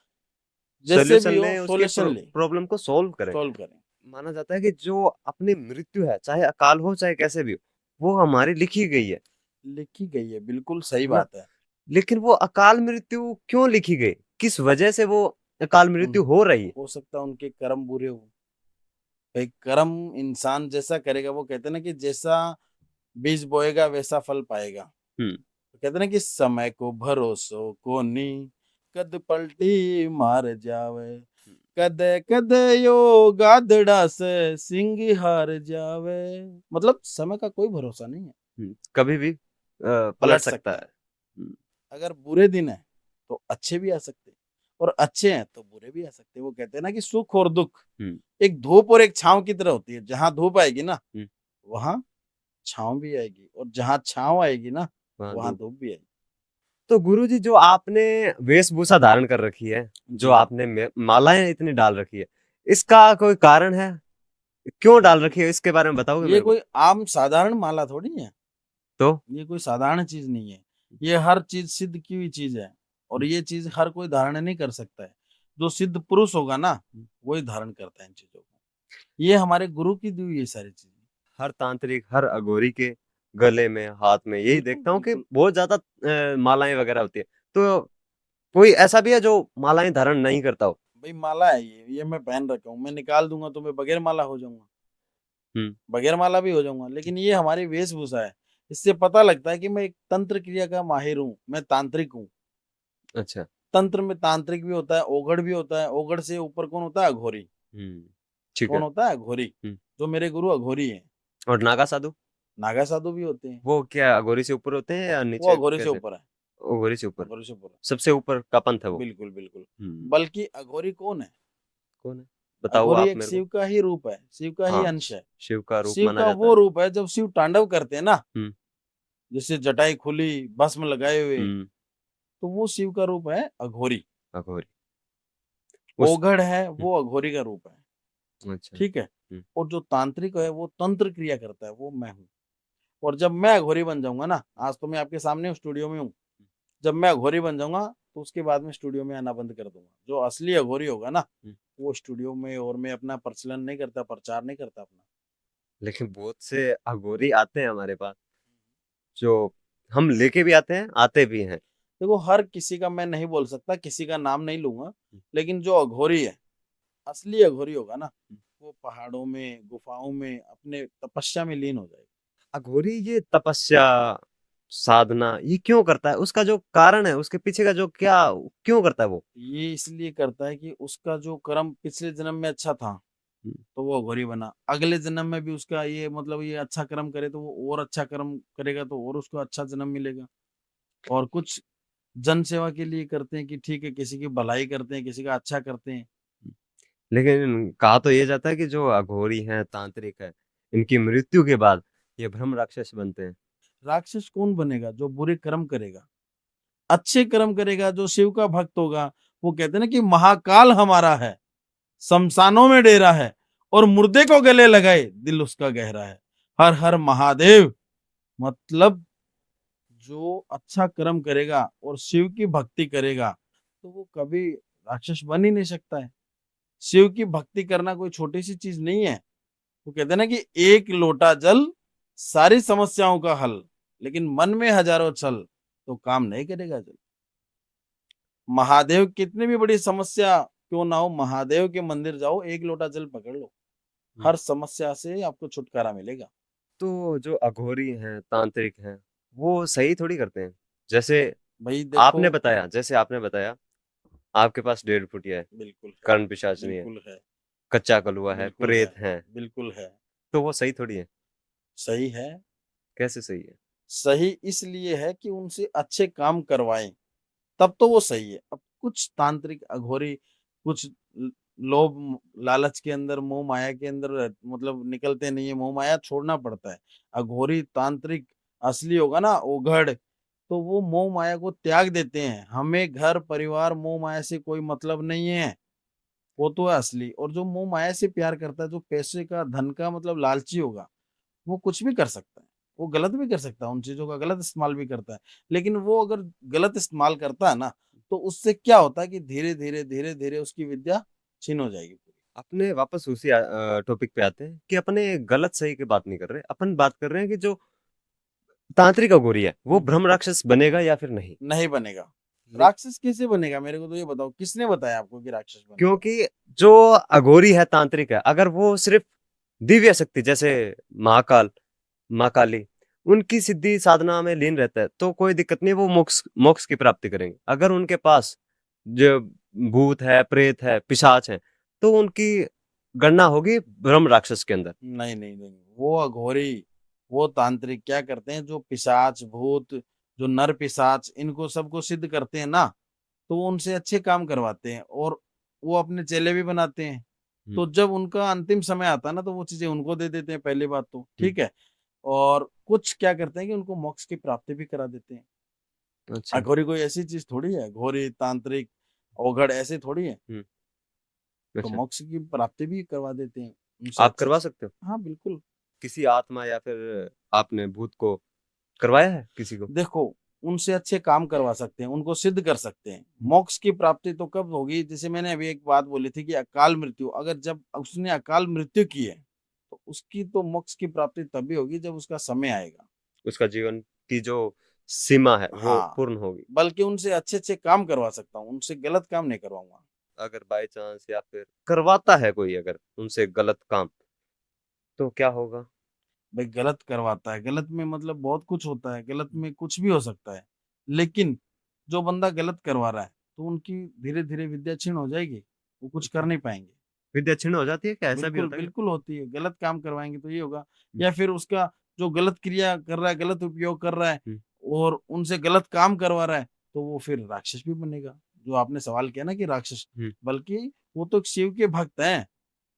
Speaker 2: जैसे
Speaker 1: सोल्यूशन
Speaker 2: भी हो
Speaker 1: लें, उसके
Speaker 2: सॉल्यूशन ले,
Speaker 1: प्रॉब्लम को सॉल्व करें।
Speaker 2: सॉल्व करें।
Speaker 1: माना जाता है कि जो अपनी मृत्यु है, चाहे अकाल हो चाहे कैसे भी हो, वो हमारी लिखी गई है
Speaker 2: लिखी गई है, बिल्कुल सही
Speaker 1: है ना।
Speaker 2: बात है।
Speaker 1: लेकिन वो अकाल मृत्यु क्यों लिखी गई, किस वजह से वो अकाल मृत्यु हो रही है?
Speaker 2: हो सकता है उनके कर्म बुरे हो। भाई कर्म इंसान जैसा करेगा, वो कहते हैं ना कि जैसा बीज बोएगा वैसा फल पाएगा।
Speaker 1: हम्म।
Speaker 2: तो कहते हैं ना कि समय को भरोसो कोनी, कद पलटी मार जावे, कद कद यो गादड़ा से सिंगी हार जावे। मतलब समय का कोई भरोसा नहीं है,
Speaker 1: कभी भी पलट
Speaker 2: पलट
Speaker 1: सकता
Speaker 2: सकता
Speaker 1: है।
Speaker 2: है। अगर बुरे दिन है तो अच्छे भी आ सकते हैं, और अच्छे हैं तो बुरे भी आ सकते हैं। वो कहते हैं ना कि सुख और दुख
Speaker 1: हम्म,
Speaker 2: एक धूप और एक छांव की तरह होती है। जहां धूप आएगी ना
Speaker 1: हम्म,
Speaker 2: वहां छांव भी आएगी, और जहां छांव आएगी ना
Speaker 1: वहाँ
Speaker 2: वहां
Speaker 1: धूप।
Speaker 2: धूप भी आएगी।
Speaker 1: तो गुरुजी, जो आपने वेशभूषा धारण कर रखी है, जो
Speaker 2: जी,
Speaker 1: आपने मालाएं इतनी डाल रखी है, इसका कोई कारण है? क्यों डाल रखी है, इसके बारे में बताओगे
Speaker 2: ये
Speaker 1: मेरे को?
Speaker 2: कोई आम साधारण माला थोड़ी है।
Speaker 1: तो
Speaker 2: ये कोई साधारण चीज नहीं है। ये हर चीज सिद्ध की हुई चीज है, और ये चीज हर कोई धारण नहीं कर सकता है। जो सिद्ध पुरुष होगा ना वही धारण करता है इन चीजों को। ये हमारे गुरु की दी हुई ये सारी चीजें।
Speaker 1: हर तांत्रिक, हर अघोरी के गले में, हाथ में, यही
Speaker 2: बिल्कुल
Speaker 1: देखता हूँ कि
Speaker 2: बिल्कुल।
Speaker 1: बहुत ज्यादा मालाएं वगैरह होती है। तो कोई ऐसा भी है जो मालाएं धारण नहीं करता हो?
Speaker 2: भाई माला है, ये मैं पहन रखा हूँ, मैं निकाल दूंगा तो मैं बगैर माला हो जाऊंगा,
Speaker 1: हम्म।
Speaker 2: बगैर माला भी हो जाऊंगा। लेकिन ये हमारी वेशभूषा है, इससे पता लगता है कि मैं एक तंत्र क्रिया का माहिर हूँ, मैं तांत्रिक हूँ।
Speaker 1: अच्छा।
Speaker 2: तंत्र में तांत्रिक भी होता है, ओघड़ भी होता है। ओघड़ से ऊपर कौन होता है? अघोरी।
Speaker 1: हम्म। ठीक है।
Speaker 2: कौन होता है? अघोरी।
Speaker 1: हम्म।
Speaker 2: जो मेरे गुरु अघोरी हैं।
Speaker 1: और नागा साधु?
Speaker 2: नागा साधु भी होते हैं।
Speaker 1: वो क्या अघोरी से ऊपर होते हैं या
Speaker 2: वो
Speaker 1: नीचे,
Speaker 2: अघोरी से
Speaker 1: कैसे?
Speaker 2: ऊपर है।
Speaker 1: अघोरी से ऊपर?
Speaker 2: अघोरी से ऊपर
Speaker 1: सबसे ऊपर का पंथ है
Speaker 2: है।
Speaker 1: वो?
Speaker 2: बिल्कुल बिल्कुल।
Speaker 1: हम्म।
Speaker 2: बल्कि अघोरी कौन है?
Speaker 1: कौन है, बताओ
Speaker 2: अघोरी
Speaker 1: आप
Speaker 2: एक
Speaker 1: मेरे को।
Speaker 2: शिव का ही रूप है, शिव का ही
Speaker 1: हाँ,
Speaker 2: अंश है।
Speaker 1: शिव का रूप
Speaker 2: शिव
Speaker 1: माना
Speaker 2: का
Speaker 1: जाता
Speaker 2: वो
Speaker 1: है।
Speaker 2: रूप है जब शिव तांडव करते हैं ना,
Speaker 1: हम्म।
Speaker 2: जैसे जटाई खुली, भस्म लगाए हुए,
Speaker 1: हम्म।
Speaker 2: तो वो शिव का रूप है अघोरी।
Speaker 1: अघोरी। उस
Speaker 2: ओघड़ है
Speaker 1: हम्म,
Speaker 2: वो अघोरी का रूप है।
Speaker 1: अच्छा।
Speaker 2: ठीक है। और जो तांत्रिक है वो तंत्र क्रिया करता है, वो मैं हूँ। और जब मैं अघोरी बन जाऊंगा ना, आज तो मैं आपके सामने हूँ, स्टूडियो में हूँ, जब मैं अघोरी बन जाऊंगा तो उसके बाद में स्टूडियो में आना बंद कर दूंगा। जो असली अघोरी होगा ना
Speaker 1: हम्म।
Speaker 2: वो स्टूडियो में, और मैं अपना प्रचलन नहीं करता, प्रचार नहीं करता अपना।
Speaker 1: लेकिन बहुत से अघोरी आते हैं हमारे पास, जो हम लेके भी आते हैं, आते भी हैं।
Speaker 2: देखो हर किसी का मैं नहीं बोल सकता, किसी का नाम नहीं लूंगा, लेकिन जो अघोरी है, असली अघोरी होगा ना, वो पहाड़ों में, गुफाओं में अपने तपस्या में लीन हो जाएगा।
Speaker 1: अघोरी ये तपस्या, साधना ये क्यों करता है? उसका जो कारण है, उसके पीछे का जो क्या, क्यों करता है वो?
Speaker 2: ये इसलिए करता है कि उसका जो कर्म पिछले जन्म में अच्छा था तो वो अघोरी बना। अगले जन्म में भी उसका ये मतलब ये अच्छा कर्म करे तो वो और अच्छा कर्म करेगा, तो और उसको अच्छा जन्म मिलेगा। और कुछ जन सेवा के लिए करते हैं कि ठीक है, किसी की भलाई करते हैं, किसी का अच्छा करते हैं।
Speaker 1: लेकिन कहा तो ये जाता है कि जो अघोरी हैं, तांत्रिक है, इनकी मृत्यु के बाद ये ब्रह्म राक्षस बनते हैं।
Speaker 2: राक्षस कौन बनेगा? जो बुरे कर्म करेगा। अच्छे कर्म करेगा, जो शिव का भक्त होगा, वो कहते हैं ना कि महाकाल हमारा है, शमशानों में डेरा है, और मुर्दे को गले लगाए दिल उसका गहरा है। हर हर महादेव। मतलब जो अच्छा कर्म करेगा और शिव की भक्ति करेगा तो वो कभी राक्षस बन ही नहीं सकता है। शिव की भक्ति करना कोई छोटी सी चीज नहीं है। वो कहते हैं ना कि एक लोटा जल सारी समस्याओं का हल, लेकिन मन में हजारों छल तो काम नहीं करेगा जल। महादेव कितनी भी बड़ी समस्या क्यों ना हो, महादेव के मंदिर जाओ, एक लोटा जल पकड़ लो, हर समस्या से आपको छुटकारा मिलेगा।
Speaker 1: तो जो अघोरी हैं, तांत्रिक हैं, वो सही थोड़ी करते हैं। जैसे
Speaker 2: भाई देखो।
Speaker 1: आपने बताया, आपके पास 1.5 फुटिया है,
Speaker 2: बिल्कुल है।
Speaker 1: कर्ण पिशाचनी है,
Speaker 2: बिल्कुल है।
Speaker 1: कच्चा कलुआ है,
Speaker 2: बिल्कुल है।
Speaker 1: प्रेत है,
Speaker 2: बिल्कुल है।
Speaker 1: तो वो सही थोड़ी है।
Speaker 2: सही है।
Speaker 1: कैसे सही है?
Speaker 2: सही इसलिए है कि उनसे अच्छे काम करवाएं, तब तो वो सही है। अब कुछ तांत्रिक अघोरी, कुछ लोभ लालच के अंदर, मोह माया के अंदर मतलब निकलते नहीं है, मोह माया छोड़ना पड़ता है। अघोरी तांत्रिक असली होगा ना ओघड़, तो वो मोह माया को त्याग देते हैं। हमें घर परिवार मोह माया से कोई मतलब नहीं है, वो तो है असली। और जो मोह माया से प्यार करता है, जो पैसे का धन का मतलब लालची होगा, वो कुछ भी कर सकता है, वो गलत भी कर सकता है, उन चीजों का गलत इस्तेमाल भी करता है। लेकिन वो अगर गलत इस्तेमाल करता है ना, तो उससे क्या होता है कि धीरे धीरे उसकी विद्या छीन हो जाएगी पूरी।
Speaker 1: अपने वापस उसी टॉपिक पे आते हैं कि अपने गलत सही की बात नहीं कर रहे, अपन बात कर रहे हैं कि जो तांत्रिक अघोरी है वो ब्रह्म राक्षस बनेगा या फिर नहीं।
Speaker 2: नहीं बनेगा।
Speaker 1: ले-
Speaker 2: राक्षस कैसे बनेगा, मेरे को तो ये बताओ, किसने बताया आपको कि राक्षस बनेगा?
Speaker 1: क्योंकि जो अघोरी है, तांत्रिक है, अगर वो सिर्फ दिव्य शक्ति जैसे महाकाल, माँ काली, उनकी सिद्धि साधना में लीन रहता है तो कोई दिक्कत नहीं, वो मोक्ष मोक्ष की प्राप्ति करेंगे। अगर उनके पास जो भूत है, प्रेत है, पिशाच है, तो उनकी गणना होगी ब्रह्म राक्षस के अंदर।
Speaker 2: नहीं नहीं नहीं, वो अघोरी, वो तांत्रिक क्या करते हैं, जो पिशाच भूत, जो नर पिशाच, इनको सबको सिद्ध करते हैं ना, तो वो उनसे अच्छे काम करवाते हैं और वो अपने चेले भी बनाते हैं।
Speaker 1: हम्म,
Speaker 2: तो जब उनका अंतिम समय आता है ना, तो वो चीजें उनको दे देते हैं, पहली बात तो
Speaker 1: हम्म,
Speaker 2: ठीक है। और कुछ क्या करते हैं कि उनको मोक्ष की प्राप्ति भी करा देते हैं।
Speaker 1: अच्छा।
Speaker 2: अघोरी कोई ऐसी चीज थोड़ी है, घोरी तांत्रिक ओघड़ ऐसे थोड़ी है।
Speaker 1: हम्म,
Speaker 2: तो
Speaker 1: अच्छा।
Speaker 2: मोक्ष की प्राप्ति भी करवा देते हैं उनसे
Speaker 1: आप
Speaker 2: अच्छे
Speaker 1: करवा
Speaker 2: अच्छे।
Speaker 1: सकते हो?
Speaker 2: हाँ बिल्कुल।
Speaker 1: किसी आत्मा या फिर आपने भूत को करवाया है किसी को?
Speaker 2: देखो, उनसे अच्छे काम करवा सकते हैं, उनको सिद्ध कर सकते हैं। मोक्ष की प्राप्ति तो कब होगी, जैसे मैंने अभी एक बात बोली थी कि अकाल मृत्यु, अगर जब उसने अकाल मृत्यु की है, तो उसकी तो मोक्ष की प्राप्ति तभी होगी जब उसका समय आएगा।
Speaker 1: उसका जीवन की जो सीमा है वो
Speaker 2: हाँ,
Speaker 1: पूर्ण होगी।
Speaker 2: बल्कि उनसे अच्छे अच्छे काम करवा सकता हूँ, उनसे गलत काम नहीं करवाऊंगा।
Speaker 1: अगर बाय चांस या फिर करवाता है कोई अगर उनसे गलत काम, तो क्या होगा?
Speaker 2: भाई गलत करवाता है, गलत में मतलब बहुत कुछ होता है, गलत में कुछ भी हो सकता है। लेकिन जो बंदा गलत करवा रहा है, तो उनकी धीरे धीरे विद्या क्षीण हो जाएगी, वो कुछ कर नहीं पाएंगे।
Speaker 1: विद्या क्षीण हो जाती है क्या? ऐसा भी
Speaker 2: बिल्कुल
Speaker 1: होता है क्या?
Speaker 2: बिल्कुल होती है, गलत काम करवाएंगे तो ये होगा।
Speaker 1: हम्म,
Speaker 2: या फिर उसका जो गलत क्रिया कर रहा है, गलत उपयोग कर रहा है,
Speaker 1: हम्म,
Speaker 2: और उनसे गलत काम करवा रहा है, तो वो फिर राक्षस भी बनेगा। जो आपने सवाल किया ना कि राक्षस,
Speaker 1: हम्म।
Speaker 2: बल्कि वो तो शिव के भक्त हैं।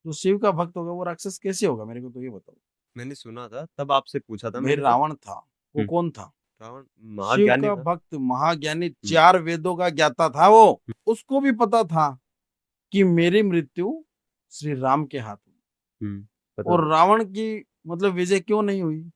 Speaker 2: जो शिव का भक्त होगा वो राक्षस कैसे होगा, मेरे को तो ये बताओ।
Speaker 1: मैंने सुना था, तब आपसे पूछा था
Speaker 2: भाई
Speaker 1: मैंने तो।
Speaker 2: रावण था, वो
Speaker 1: हम्म,
Speaker 2: कौन था?
Speaker 1: रावण
Speaker 2: शिव
Speaker 1: महाज्ञानी
Speaker 2: का
Speaker 1: था।
Speaker 2: भक्त, महाज्ञानी,
Speaker 1: हम्म,
Speaker 2: 4 वेदों का ज्ञाता था वो। उसको भी पता था कि मेरी मृत्यु श्री राम के हाथ में।
Speaker 1: पता
Speaker 2: और
Speaker 1: था।
Speaker 2: रावण की मतलब विजय क्यों नहीं हुई?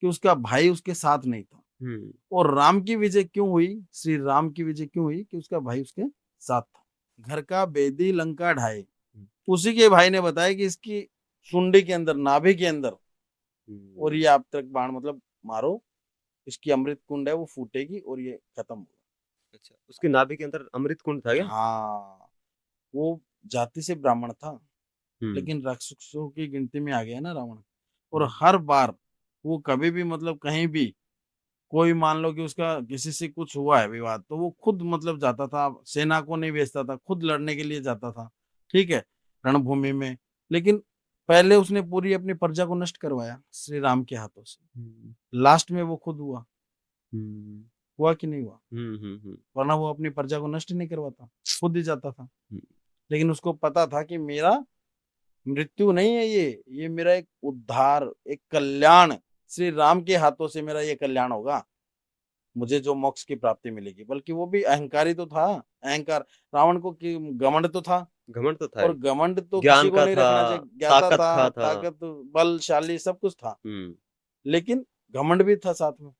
Speaker 2: कि उसका भाई उसके साथ नहीं था।
Speaker 1: हम्म,
Speaker 2: और राम की विजय क्यों हुई, श्री राम की विजय क्यों हुई? कि उसका भाई उसके साथ था। घर का बेदी लंका ढाए,
Speaker 1: हम्म,
Speaker 2: उसी के भाई ने बताया कि इसकी सुंडी के अंदर, नाभि के अंदर, और
Speaker 1: हम्म।
Speaker 2: ये आप तक बाण मतलब मारो, इसकी अमृत कुंड है वो फूटेगी और ये खत्म होगा।
Speaker 1: अच्छा, उसके नाभि के अंदर अमृत कुंड था क्या?
Speaker 2: हाँ, वो जाति से ब्राह्मण था,
Speaker 1: हम्म,
Speaker 2: लेकिन राक्षसों की गिनती में आ गया ना रावण। और
Speaker 1: हम्म,
Speaker 2: हर बार वो कभी भी मतलब कहीं भी, कोई मान लो कि उसका किसी से कुछ हुआ है विवाद, तो वो खुद मतलब जाता था, सेना को नहीं भेजता था, खुद लड़ने के लिए जाता था, ठीक है, रणभूमि में। लेकिन पहले उसने पूरी अपनी प्रजा को नष्ट करवाया श्री राम के हाथों से।
Speaker 1: हम्म,
Speaker 2: लास्ट में वो खुद हुआ।
Speaker 1: हम्म,
Speaker 2: हुआ कि नहीं हुआ?
Speaker 1: हम्म, हम्म,
Speaker 2: वरना वो अपनी प्रजा को नष्ट नहीं करवाता, खुद ही जाता था।
Speaker 1: हम्म।
Speaker 2: लेकिन उसको पता था कि मेरा मृत्यु नहीं है ये मेरा एक उद्धार, एक कल्याण, श्री राम के हाथों से मेरा ये कल्याण होगा। मुझे जो मोक्ष की प्राप्ति मिलेगी। बल्कि वो भी अहंकारी तो था, अहंकार। रावण को कि घमंड तो था।
Speaker 1: घमंड तो था
Speaker 2: और
Speaker 1: ही।
Speaker 2: घमंड तो किसी
Speaker 1: ज्ञान
Speaker 2: को
Speaker 1: का
Speaker 2: नहीं
Speaker 1: था,
Speaker 2: रखना चाहिए, ज्ञाता
Speaker 1: ताकत
Speaker 2: था,
Speaker 1: का था।
Speaker 2: ताकत, बलशाली सब कुछ था।
Speaker 1: हम्म।
Speaker 2: लेकिन घमंड भी था साथ में।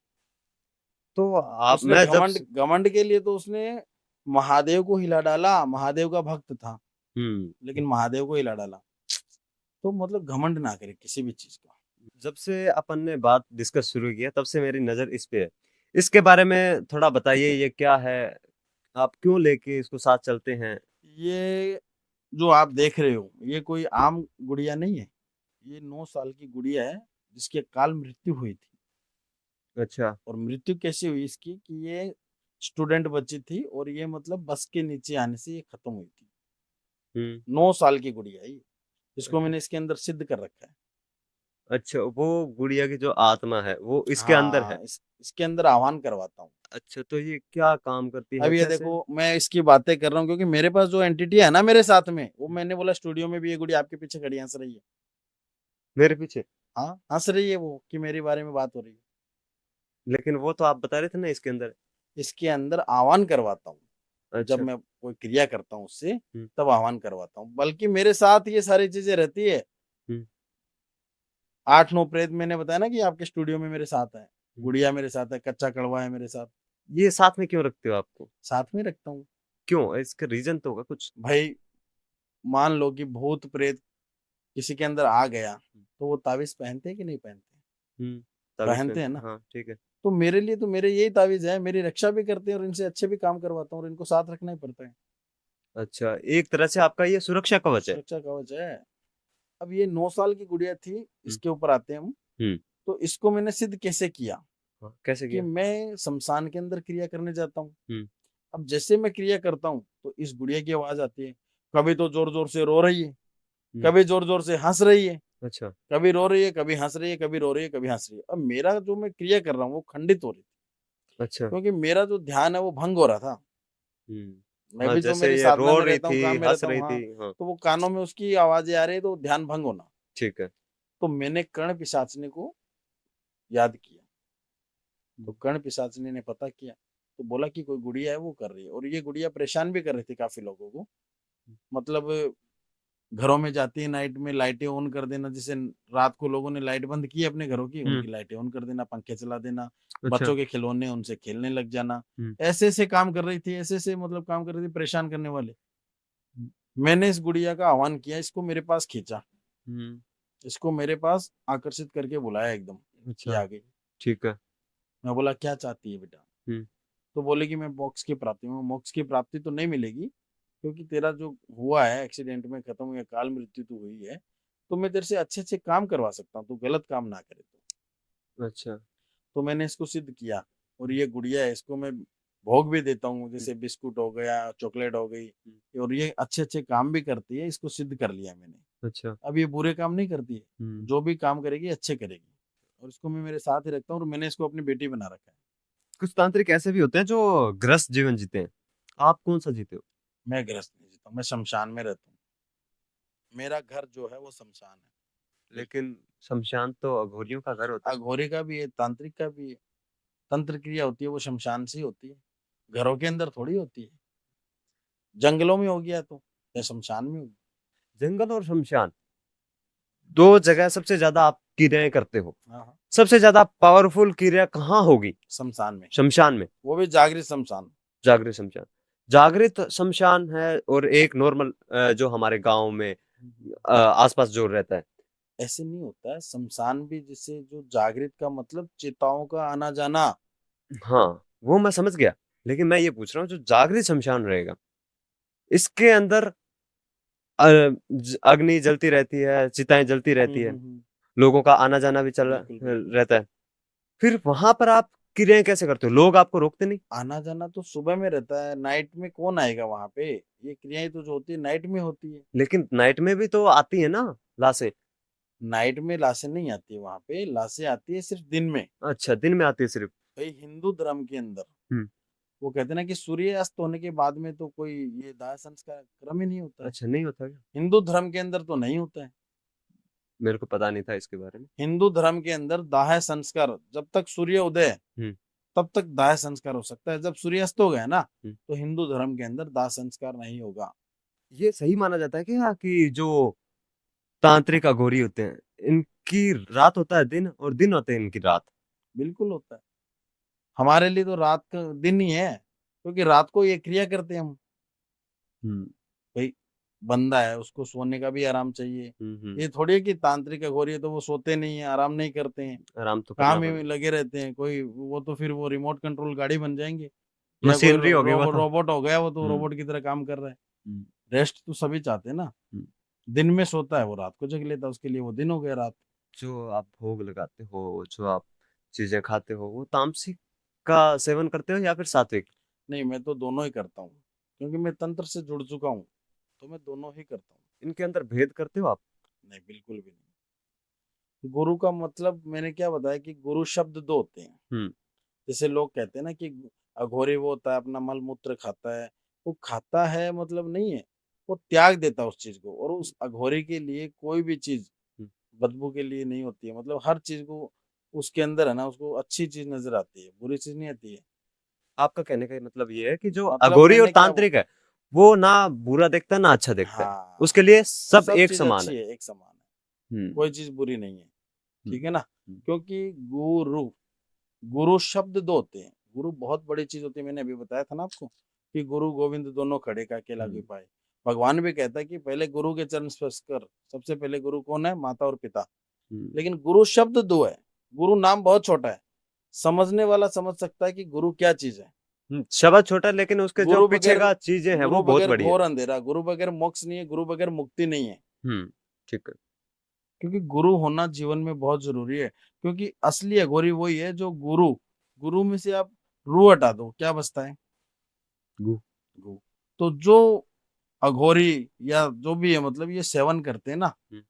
Speaker 1: तो आप
Speaker 2: उसने
Speaker 1: मैं जब
Speaker 2: घमंड घमंड के लिए तो उसने महादेव को हिला डाला, महादेव का भक्त था,
Speaker 1: हम्म,
Speaker 2: लेकिन महादेव को हिला डाला। तो मतलब घमंड ना करे किसी भी चीज का।
Speaker 1: जब से अपन ने बात डिस्कस शुरू किया तब से मेरी नजर इस पे है। इसके बारे में थोड़ा बताइए, ये क्या है? आप क्यों लेके इसको साथ चलते हैं?
Speaker 2: ये जो आप देख रहे हो, ये कोई आम गुड़िया नहीं है। ये 9 साल की गुड़िया है, जिसकी अकाल मृत्यु हुई थी।
Speaker 1: अच्छा।
Speaker 2: और मृत्यु कैसे हुई इसकी, कि ये स्टूडेंट बच्ची थी और ये मतलब बस के नीचे आने से ये खत्म हुई थी।
Speaker 1: हम्म।
Speaker 2: 9 साल की गुड़िया है ये, इसको
Speaker 1: अच्छा।
Speaker 2: मैंने इसके अंदर सिद्ध कर रखा है।
Speaker 1: अच्छा, वो गुड़िया की जो आत्मा है वो इसके अंदर है।
Speaker 2: हाँ, इसके अंदर आह्वान करवाता हूँ।
Speaker 1: अच्छा, तो ये क्या काम करती है,
Speaker 2: अब ये
Speaker 1: कैसे?
Speaker 2: देखो, मैं इसकी बातें कर रहा हूँ क्योंकि मेरे पास जो एंटिटी है ना मेरे साथ में, वो मैंने बोला स्टूडियो में भी ये गुड़िया आपके पीछे खड़ी हंस रही है।
Speaker 1: मेरे पीछे?
Speaker 2: हाँ, हंस रही है वो कि मेरे बारे में बात हो रही है।
Speaker 1: लेकिन वो तो आप बता रहे थे ना इसके अंदर।
Speaker 2: इसके अंदर आह्वान करवाता हूँ। जब
Speaker 1: अच्छा।
Speaker 2: मैं कोई क्रिया करता हूँ उससे,
Speaker 1: हम्म।
Speaker 2: तब आह्वान करवाता हूँ, बल्कि मेरे साथ ये सारी चीजें रहती है।
Speaker 1: हम्म।
Speaker 2: 8-9 प्रेत मैंने बताया ना कि आपके स्टूडियो में मेरे साथ है।
Speaker 1: हम्म।
Speaker 2: गुड़िया मेरे साथ है, कच्चा कड़वा है मेरे साथ।
Speaker 1: ये साथ में क्यों रखते हो आपको?
Speaker 2: साथ में रखता हूँ।
Speaker 1: क्यों, इसका रीजन तो होगा कुछ।
Speaker 2: भाई, मान लो कि भूत प्रेत किसी के अंदर आ गया, तो वो ताबीज पहनते हैं कि नहीं पहनते?
Speaker 1: ताबीज
Speaker 2: पहनते हैं
Speaker 1: पहनते
Speaker 2: ना।
Speaker 1: हैं, हाँ ठीक है।
Speaker 2: तो मेरे लिए तो मेरे यही ताबीज है, मेरी रक्षा भी करते हैं और इनसे अच्छे भी काम करवाता हूँ और इनको साथ रखना ही पड़ता है।
Speaker 1: अच्छा, एक तरह से आपका ये सुरक्षा कवच है।
Speaker 2: सुरक्षा कवच है। अब ये 9 साल की गुड़िया थी,
Speaker 1: हम्म।
Speaker 2: इसके ऊपर आते हैं हम।
Speaker 1: हम्म।
Speaker 2: तो इसको मैंने सिद्ध कैसे किया
Speaker 1: हाँ, कैसे
Speaker 2: कि
Speaker 1: किया?
Speaker 2: मैं शमशान के अंदर क्रिया करने जाता हूँ।
Speaker 1: हम्म।
Speaker 2: अब जैसे मैं क्रिया करता हूँ तो इस गुड़िया की आवाज आती है। कभी तो जोर जोर से रो रही है,
Speaker 1: हम्म।
Speaker 2: कभी जोर जोर से हंस रही है,
Speaker 1: अच्छा।
Speaker 2: कभी रो रही है, कभी हंस रही है, कभी रो रही है, कभी हंस रही है। अब मेरा जो मैं क्रिया कर रहा हूँ वो खंडित हो रही थी,
Speaker 1: अच्छा।
Speaker 2: क्योंकि मेरा जो ध्यान है वो भंग हो रहा था। मैं
Speaker 1: हाँ,
Speaker 2: भी जो
Speaker 1: जैसे
Speaker 2: मेरी
Speaker 1: ये
Speaker 2: साधना
Speaker 1: रो
Speaker 2: में
Speaker 1: रही
Speaker 2: रहता हूँ,
Speaker 1: थी,
Speaker 2: काम में
Speaker 1: हंस
Speaker 2: रहता हूँ,
Speaker 1: रही
Speaker 2: हाँ।
Speaker 1: थी, हाँ।
Speaker 2: तो वो कानों में उसकी आवाजें आ रही है, तो ध्यान भंग होना।
Speaker 1: ठीक है।
Speaker 2: तो मैंने कर्ण पिशाचनी को याद किया। तो
Speaker 1: हम्म।
Speaker 2: कर्ण पिशाचनी ने पता किया, तो बोला कि कोई गुड़िया है वो कर रही है, और ये गुड़िया परेशान भी कर रही थी काफी लोगों को। मतलब घरों में जाती है नाइट में, लाइटें ऑन कर देना, जैसे रात को लोगों ने लाइट बंद की है अपने घरों की,
Speaker 1: हम्म।
Speaker 2: उनकी लाइटें ऑन कर देना, पंखे चला देना,
Speaker 1: अच्छा।
Speaker 2: बच्चों के खिलौने उनसे खेलने लग जाना।
Speaker 1: हम्म।
Speaker 2: ऐसे ऐसे काम कर रही थी, ऐसे ऐसे मतलब काम कर रही थी परेशान करने वाले।
Speaker 1: हम्म।
Speaker 2: मैंने इस गुड़िया का आह्वान किया, इसको मेरे पास खींचा,
Speaker 1: हम्म।
Speaker 2: इसको मेरे पास आकर्षित करके बुलाया एकदम, ये
Speaker 1: अच्छा।
Speaker 2: आ गई।
Speaker 1: ठीक है।
Speaker 2: मैं बोला क्या चाहती है बेटा?
Speaker 1: हम्म।
Speaker 2: तो बोले कि मैं मोक्ष की प्राप्ति में, मोक्ष की प्राप्ति तो नहीं मिलेगी, क्योंकि तेरा जो हुआ है एक्सीडेंट में खत्म हुआ, काल मृत्यु तो हुई है। तो मैं तेरे से अच्छे अच्छे काम करवा सकता हूँ, तू गलत काम ना करे
Speaker 1: अच्छा।
Speaker 2: तो मैंने इसको सिद्ध किया। और ये गुड़िया है, इसको मैं भोग भी देता हूँ,
Speaker 1: हम्म।
Speaker 2: जैसे बिस्कुट हो गया, चॉकलेट हो गई।
Speaker 1: हम्म।
Speaker 2: और ये अच्छे अच्छे काम भी करती है, इसको सिद्ध कर लिया मैंने।
Speaker 1: अच्छा।
Speaker 2: अब ये बुरे काम नहीं करती है,
Speaker 1: हम्म।
Speaker 2: जो भी काम करेगी अच्छे करेगी। और इसको मैं मेरे साथ ही रखता हूँ, और मैंने इसको अपनी बेटी बना रखा है।
Speaker 1: कुछ तांत्रिक ऐसे भी होते हैं जो ग्रस्त जीवन जीते हैं। आप कौन सा जीते हो?
Speaker 2: मैं गृहस्थ नहीं जीता हूँ, मैं शमशान में रहता हूँ। मेरा घर जो है वो शमशान है। बिल्कुल।
Speaker 1: लेकिन शमशान तो अघोरियों का घर होता है।
Speaker 2: अघोरी का भी है, तांत्रिक का भी है। तंत्र क्रिया होती है वो शमशान से ही होती है, घरों के अंदर थोड़ी होती है। जंगलों में हो गया तो, या शमशान में होगी।
Speaker 1: जंगल और शमशान, दो जगह सबसे ज्यादा आप क्रियाएं करते हो।
Speaker 2: हाँ हाँ।
Speaker 1: सबसे ज्यादा पावरफुल क्रिया कहाँ होगी?
Speaker 2: शमशान में।
Speaker 1: शमशान में।
Speaker 2: वो भी जागृत शमशान।
Speaker 1: जागृत शमशान। जागृत शमशान है और एक नॉर्मल जो हमारे गांव में आसपास जो रहता है।
Speaker 2: ऐसे नहीं होता है शमशान भी, जिसे जो जागृत का मतलब चिताओं का आना जाना।
Speaker 1: हाँ, वो मैं समझ गया। लेकिन मैं ये पूछ रहा हूँ जो जागृत शमशान रहेगा, इसके अंदर अग्नि जलती रहती है, चिताएं जलती रहती है,
Speaker 2: हम्म।
Speaker 1: लोगों का आना जाना भी चल
Speaker 2: बिल्कुल बिल्कुल।
Speaker 1: रहता है। फिर वहां पर आप क्रियाएं कैसे करते हो? लोग आपको रोकते नहीं?
Speaker 2: आना जाना तो सुबह में रहता है, नाइट में कौन आएगा वहां पे? ये क्रियाएं तो जो होती है नाइट में होती है।
Speaker 1: लेकिन नाइट में भी तो आती है ना लाशें।
Speaker 2: नाइट में लाशें नहीं आती है वहां पे, लाशें आती है सिर्फ दिन में।
Speaker 1: अच्छा, दिन में आती है सिर्फ।
Speaker 2: भाई हिंदू धर्म के अंदर
Speaker 1: हम्म।
Speaker 2: वो कहते हैं ना कि सूर्य अस्त होने के बाद में तो कोई ये दाह संस्कार क्रम ही नहीं होता है।
Speaker 1: अच्छा, नहीं होता क्या?
Speaker 2: हिंदू धर्म के अंदर तो नहीं होता है।
Speaker 1: मेरे को पता नहीं था इसके बारे में।
Speaker 2: हिंदू धर्म के अंदर दाह संस्कार जब तक सूर्य उदय है,
Speaker 1: हम्म।
Speaker 2: तब तक दाह संस्कार हो सकता है। जब सूर्य अस्त हो गया ना,
Speaker 1: हम्म।
Speaker 2: तो हिंदू धर्म के अंदर दाह संस्कार नहीं होगा।
Speaker 1: ये सही माना जाता है कि हाँ, कि जो तांत्रिक अघोरी होते हैं, इनकी रात होता है दिन और दिन होते हैं इनकी रात।
Speaker 2: बिल्कुल होता है। हमारे लिए तो रात का दिन ही है, क्योंकि रात को ये क्रिया करते हैं हम।
Speaker 1: हम्म।
Speaker 2: भाई, बंदा है, उसको सोने का भी आराम चाहिए।
Speaker 1: हम्म।
Speaker 2: ये थोड़ी है कि तांत्रिक अघोरी है तो वो सोते नहीं है, आराम नहीं करते हैं,
Speaker 1: आराम तो करना
Speaker 2: काम में
Speaker 1: पड़ेगा।
Speaker 2: लगे रहते हैं। कोई वो तो फिर वो रिमोट कंट्रोल गाड़ी बन जाएंगे, या कोई
Speaker 1: मशीनरी हो गई वो तो।
Speaker 2: रोबोट हो गया, वो तो
Speaker 1: हम्म।
Speaker 2: रोबोट की तरह काम कर रहा है।
Speaker 1: हम्म।
Speaker 2: रेस्ट तो सभी चाहते हैं ना।
Speaker 1: हम्म।
Speaker 2: दिन में सोता है वो रात को जग लेता है, उसके लिए वो दिन हो गया रात।
Speaker 1: जो आप भोग लगाते हो, जो आप चीजें खाते हो, वो तामसिक का सेवन करते हो या फिर सात्विक?
Speaker 2: नहीं, मैं तो दोनों ही करता हूँ, क्योंकि मैं तंत्र से जुड़ चुका हूँ, तो मैं दोनों ही करता हूँ।
Speaker 1: इनके अंदर भेद करते हो आप?
Speaker 2: नहीं, बिल्कुल भी नहीं। गुरु का मतलब मैंने क्या बताया कि गुरु शब्द दो होते हैं।
Speaker 1: हम्म
Speaker 2: जैसे लोग कहते हैं ना कि अघोरी वो होता है अपना मल मूत्र खाता है, वो खाता है मतलब नहीं है, वो त्याग देता है उस चीज को। और उस अघोरी के लिए कोई भी चीज
Speaker 1: हम्म।
Speaker 2: बदबू के लिए नहीं होती है, मतलब हर चीज को उसके अंदर है ना, उसको अच्छी चीज नजर आती है, बुरी चीज नहीं आती है।
Speaker 1: आपका कहने का मतलब ये है कि जो
Speaker 2: मतलब
Speaker 1: अघोरी और
Speaker 2: मैंने क्या
Speaker 1: तांत्रिक है वो ना बुरा देखता है ना अच्छा देखता है, उसके
Speaker 2: हाँ,
Speaker 1: लिए सब
Speaker 2: सब
Speaker 1: एक
Speaker 2: चीज
Speaker 1: समान है।
Speaker 2: अच्छी है, एक समान है,
Speaker 1: हम्म
Speaker 2: कोई चीज बुरी नहीं है।
Speaker 1: हम्म
Speaker 2: ठीक है ना।
Speaker 1: हम्म
Speaker 2: क्योंकि गुरु, गुरु शब्द दो होते हैं। गुरु बहुत बड़ी चीज होती है, मैंने अभी बताया था ना आपको कि गुरु गोविंद दोनों खड़े का अकेला कोई
Speaker 1: हम्म
Speaker 2: पाए। भगवान भी कहता है कि पहले गुरु के चरण स्पर्श कर। सबसे पहले गुरु कौन है? माता और पिता।
Speaker 1: हम्म
Speaker 2: लेकिन गुरु शब्द दो है। गुरु नाम बहुत छोटा है, समझने वाला समझ सकता है कि गुरु क्या चीज है।
Speaker 1: शब्द छोटा है, लेकिन उसके जो
Speaker 2: गुरु
Speaker 1: पीछे
Speaker 2: बगैर,
Speaker 1: का चीजें हैं वो
Speaker 2: गुरु
Speaker 1: बहुत
Speaker 2: बगैर
Speaker 1: बड़ी है।
Speaker 2: घोर अंधेरा, गुरु बगैर मोक्ष नहीं है, गुरु बगैर मुक्ति नहीं है।
Speaker 1: ठीक है।
Speaker 2: क्योंकि गुरु होना जीवन में बहुत जरूरी है। क्योंकि असली अघोरी वही है जो गुरु, गुरु में से आप रू हटा दो, क्या बचता है?
Speaker 1: गु
Speaker 2: गु। तो जो अघोरी या जो भी है, मतलब ये सेवन करते हैं ना,
Speaker 1: हम्म,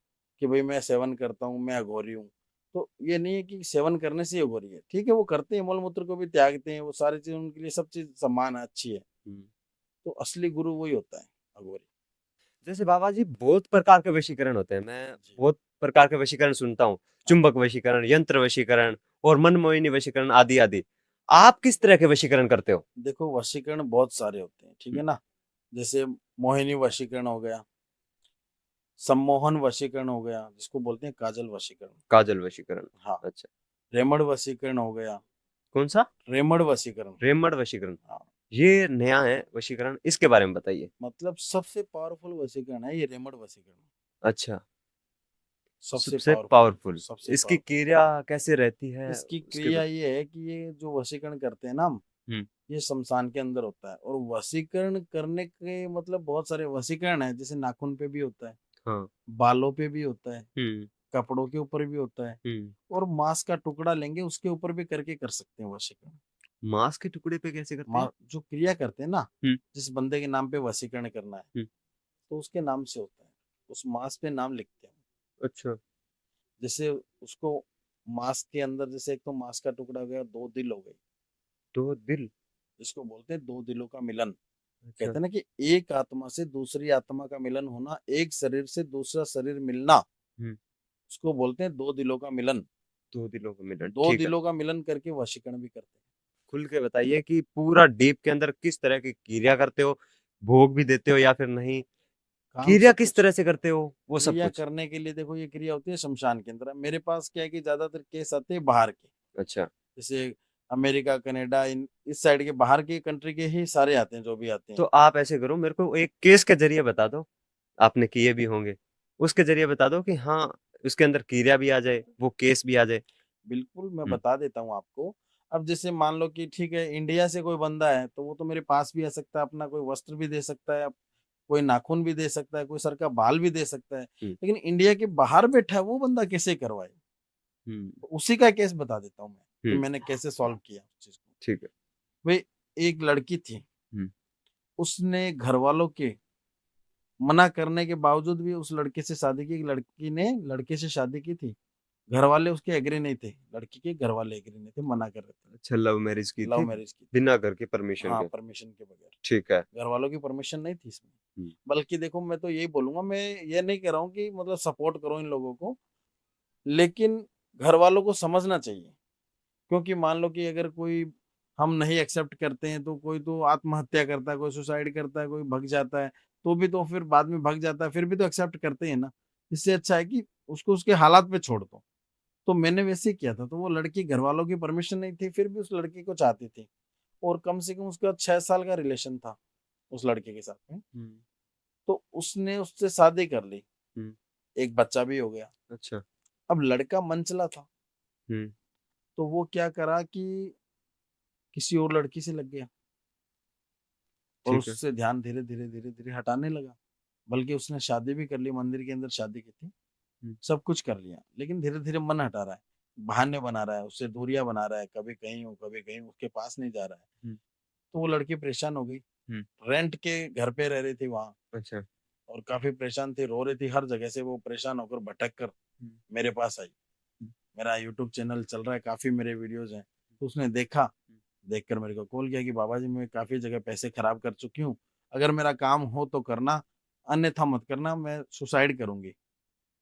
Speaker 2: कि भाई मैं सेवन करता हूँ, मैं अघोरी हूँ। तो ये नहीं है कि सेवन करने से ही अघोरी है। ठीक है, वो करते हैं, मल मूत्र को भी त्यागते हैं, वो सारी चीज उनके लिए सब चीज समान है, अच्छी है।
Speaker 1: हम्म।
Speaker 2: तो असली गुरु वही होता है, अघोरी।
Speaker 1: जैसे बाबा जी बहुत प्रकार के वशीकरण होते हैं, मैं
Speaker 2: जी।
Speaker 1: बहुत प्रकार के वशीकरण सुनता हूँ।
Speaker 2: हाँ।
Speaker 1: चुंबक वशीकरण, यंत्र वशीकरण और मनमोहिनी वशीकरण आदि आदि। आप किस तरह के वशीकरण करते हो?
Speaker 2: देखो, वशीकरण बहुत सारे होते हैं, ठीक है
Speaker 1: हम्म,
Speaker 2: ना। जैसे मोहिनी वशीकरण हो गया, सम्मोहन वशीकरण हो गया, जिसको बोलते हैं काजल वशीकरण।
Speaker 1: काजल वशीकरण।
Speaker 2: हाँ।
Speaker 1: अच्छा।
Speaker 2: रेमड़ वशीकरण हो गया।
Speaker 1: कौन सा?
Speaker 2: रेमड़ वशीकरण।
Speaker 1: रेमंड वशीकरण।
Speaker 2: हाँ।
Speaker 1: ये नया है वशीकरण, इसके बारे में बताइए।
Speaker 2: मतलब सबसे पावरफुल वशीकरण है ये रेमड़ वशीकरण।
Speaker 1: अच्छा।
Speaker 2: सबसे
Speaker 1: सबसे
Speaker 2: पावरफुल।
Speaker 1: पावरफुल।
Speaker 2: सबसे
Speaker 1: इसकी
Speaker 2: पावरफुल।
Speaker 1: क्रिया कैसे रहती है
Speaker 2: इसकी
Speaker 1: उसके
Speaker 2: क्रिया ये है कि ये जो वशीकरण करते हैं ना हम,
Speaker 1: हम्म
Speaker 2: ये शमशान के अंदर होता है। और वशीकरण करने के मतलब बहुत सारे वशीकरण है, जैसे नाखून पे भी होता है,
Speaker 1: हाँ।
Speaker 2: बालों पे भी होता है,
Speaker 1: हम्म
Speaker 2: कपड़ों के ऊपर भी होता है,
Speaker 1: हम्म
Speaker 2: और मांस का टुकड़ा लेंगे उसके ऊपर भी करके कर सकते हैं वशीकरण।
Speaker 1: मांस के टुकड़े पे कैसे करते हैं?
Speaker 2: जो क्रिया करते हैं ना,
Speaker 1: हम्म
Speaker 2: जिस बंदे के नाम पे वशीकरण करना है,
Speaker 1: हम्म
Speaker 2: तो उसके नाम से होता है। उस मांस पे नाम लिखते हैं।
Speaker 1: अच्छा।
Speaker 2: जैसे उसको मांस के अंदर, जैसे एक तो मांस का टुकड़ा हो गया, दो दिल हो गए,
Speaker 1: दो दिल।
Speaker 2: जिसको बोलते हैं दो दिलों का मिलन।
Speaker 1: अच्छा।
Speaker 2: कहते हैं ना कि एक आत्मा से दूसरी आत्मा का मिलन होना, एक शरीर से दूसरा शरीर मिलना,
Speaker 1: हम्म
Speaker 2: उसको बोलते हैं दो दिलों का मिलन।
Speaker 1: दो दिलों का मिलन,
Speaker 2: दो
Speaker 1: ठीक है।
Speaker 2: दिलों का मिलन करके वशीकरण भी करते हैं।
Speaker 1: खुल के बताइए कि पूरा डीप के अंदर किस तरह की क्रिया करते हो, भोग भी देते हो या फिर नहीं,
Speaker 2: काम
Speaker 1: क्रिया
Speaker 2: सब
Speaker 1: किस
Speaker 2: कुछ।
Speaker 1: तरह से करते हो, वो सब
Speaker 2: क्रिया
Speaker 1: कुछ।
Speaker 2: करने के लिए देखो, ये क्रिया होती है शमशान के अंदर। मेरे पास क्या है कि ज्यादातर केस आते हैं बाहर के,
Speaker 1: अच्छा।
Speaker 2: जैसे अमेरिका, कनाडा, इन इस साइड के बाहर के कंट्री के ही सारे आते हैं जो भी आते
Speaker 1: तो
Speaker 2: हैं।
Speaker 1: आप ऐसे करो, मेरे को एक केस के जरिए बता दो, आपने किए भी होंगे, उसके जरिए बता दो कि हाँ उसके अंदर क्रिया भी आ जाए, वो केस भी आ जाए।
Speaker 2: बिल्कुल, मैं
Speaker 1: हम्म
Speaker 2: बता देता हूँ आपको। अब जैसे मान लो कि ठीक है, इंडिया से कोई बंदा है तो वो तो मेरे पास भी आ सकता है, अपना कोई वस्त्र भी दे सकता है, कोई नाखून भी दे सकता है, कोई सर का बाल भी दे सकता है।
Speaker 1: हम्म
Speaker 2: लेकिन इंडिया के बाहर बैठा है वो बंदा कैसे करवाए?
Speaker 1: हम्म
Speaker 2: तो उसी का केस बता देता हूँ मैं, कि
Speaker 1: हम्म
Speaker 2: मैंने कैसे सॉल्व किया उस चीज को।
Speaker 1: ठीक है।
Speaker 2: भाई, एक लड़की थी,
Speaker 1: हम्म
Speaker 2: उसने घर वालों के मना करने के बावजूद भी उस लड़के से शादी की। एक लड़की ने लड़के से शादी की थी, घर वाले उसके एग्री नहीं थे, लड़की के घर वाले एग्री नहीं थे, मना कर रहे थे।
Speaker 1: अच्छा, लव मैरिज की
Speaker 2: लव
Speaker 1: थी,
Speaker 2: मैरिज की थी।
Speaker 1: बिना घर के परमिशन
Speaker 2: हाँ,
Speaker 1: के।
Speaker 2: परमिशन के बगैर।
Speaker 1: ठीक है।
Speaker 2: घर वालों की परमिशन नहीं थी इसमें।
Speaker 1: हम्म
Speaker 2: बल्कि देखो, मैं तो यही बोलूंगा, मैं ये नहीं कह रहा हूँ कि मतलब सपोर्ट करो इन लोगों को, लेकिन घर वालों को समझना चाहिए। क्योंकि मान लो कि अगर कोई हम नहीं एक्सेप्ट करते हैं, तो कोई तो आत्महत्या करता है, कोई सुसाइड करता है, कोई भग जाता है, तो भी तो फिर बाद में भग जाता है, फिर भी तो एक्सेप्ट करते हैं ना। इससे अच्छा है कि उसको उसके हालात पे छोड़ दो। तो मैंने वैसे ही किया था। तो वो लड़की, घर वालों की परमिशन नहीं थी, फिर भी उस लड़की को चाहती थी। और कम से कम उसका 6 साल का रिलेशन था उस लड़के के साथ में।
Speaker 1: हम्म
Speaker 2: तो उसने उससे शादी कर ली,
Speaker 1: हम्म
Speaker 2: एक बच्चा भी हो गया।
Speaker 1: अच्छा।
Speaker 2: अब लड़का मनचला था,
Speaker 1: हम्म
Speaker 2: तो वो क्या करा कि किसी और लड़की से लग गया, और
Speaker 1: ठीक है।
Speaker 2: उससे ध्यान धीरे धीरे धीरे धीरे हटाने लगा। बल्कि उसने शादी भी कर ली, मंदिर के अंदर शादी की थी,
Speaker 1: हम्म
Speaker 2: सब कुछ कर लिया, लेकिन धीरे धीरे मन हटा रहा है, बहाने बना रहा है, उससे दूरियां बना रहा है, कभी कहीं हो कभी कहीं, उसके पास नहीं जा रहा है।
Speaker 1: हम्म
Speaker 2: तो वो लड़की परेशान हो गई।
Speaker 1: हम्म
Speaker 2: रेंट के घर पे रह रही थी वहां,
Speaker 1: अच्छा।
Speaker 2: और काफी परेशान थी, रो रही थी, हर जगह से वो परेशान होकर भटक कर
Speaker 1: हम्म
Speaker 2: मेरे पास आई। मेरा यूट्यूब चैनल चल रहा है, काफी मेरे वीडियोज हैं, तो उसने देखा, देखकर मेरे को कॉल किया कि बाबा जी मैं काफी जगह पैसे खराब कर चुकी हूँ, अगर मेरा काम हो तो करना, अन्यथा मत करना, मैं सुसाइड करूंगी।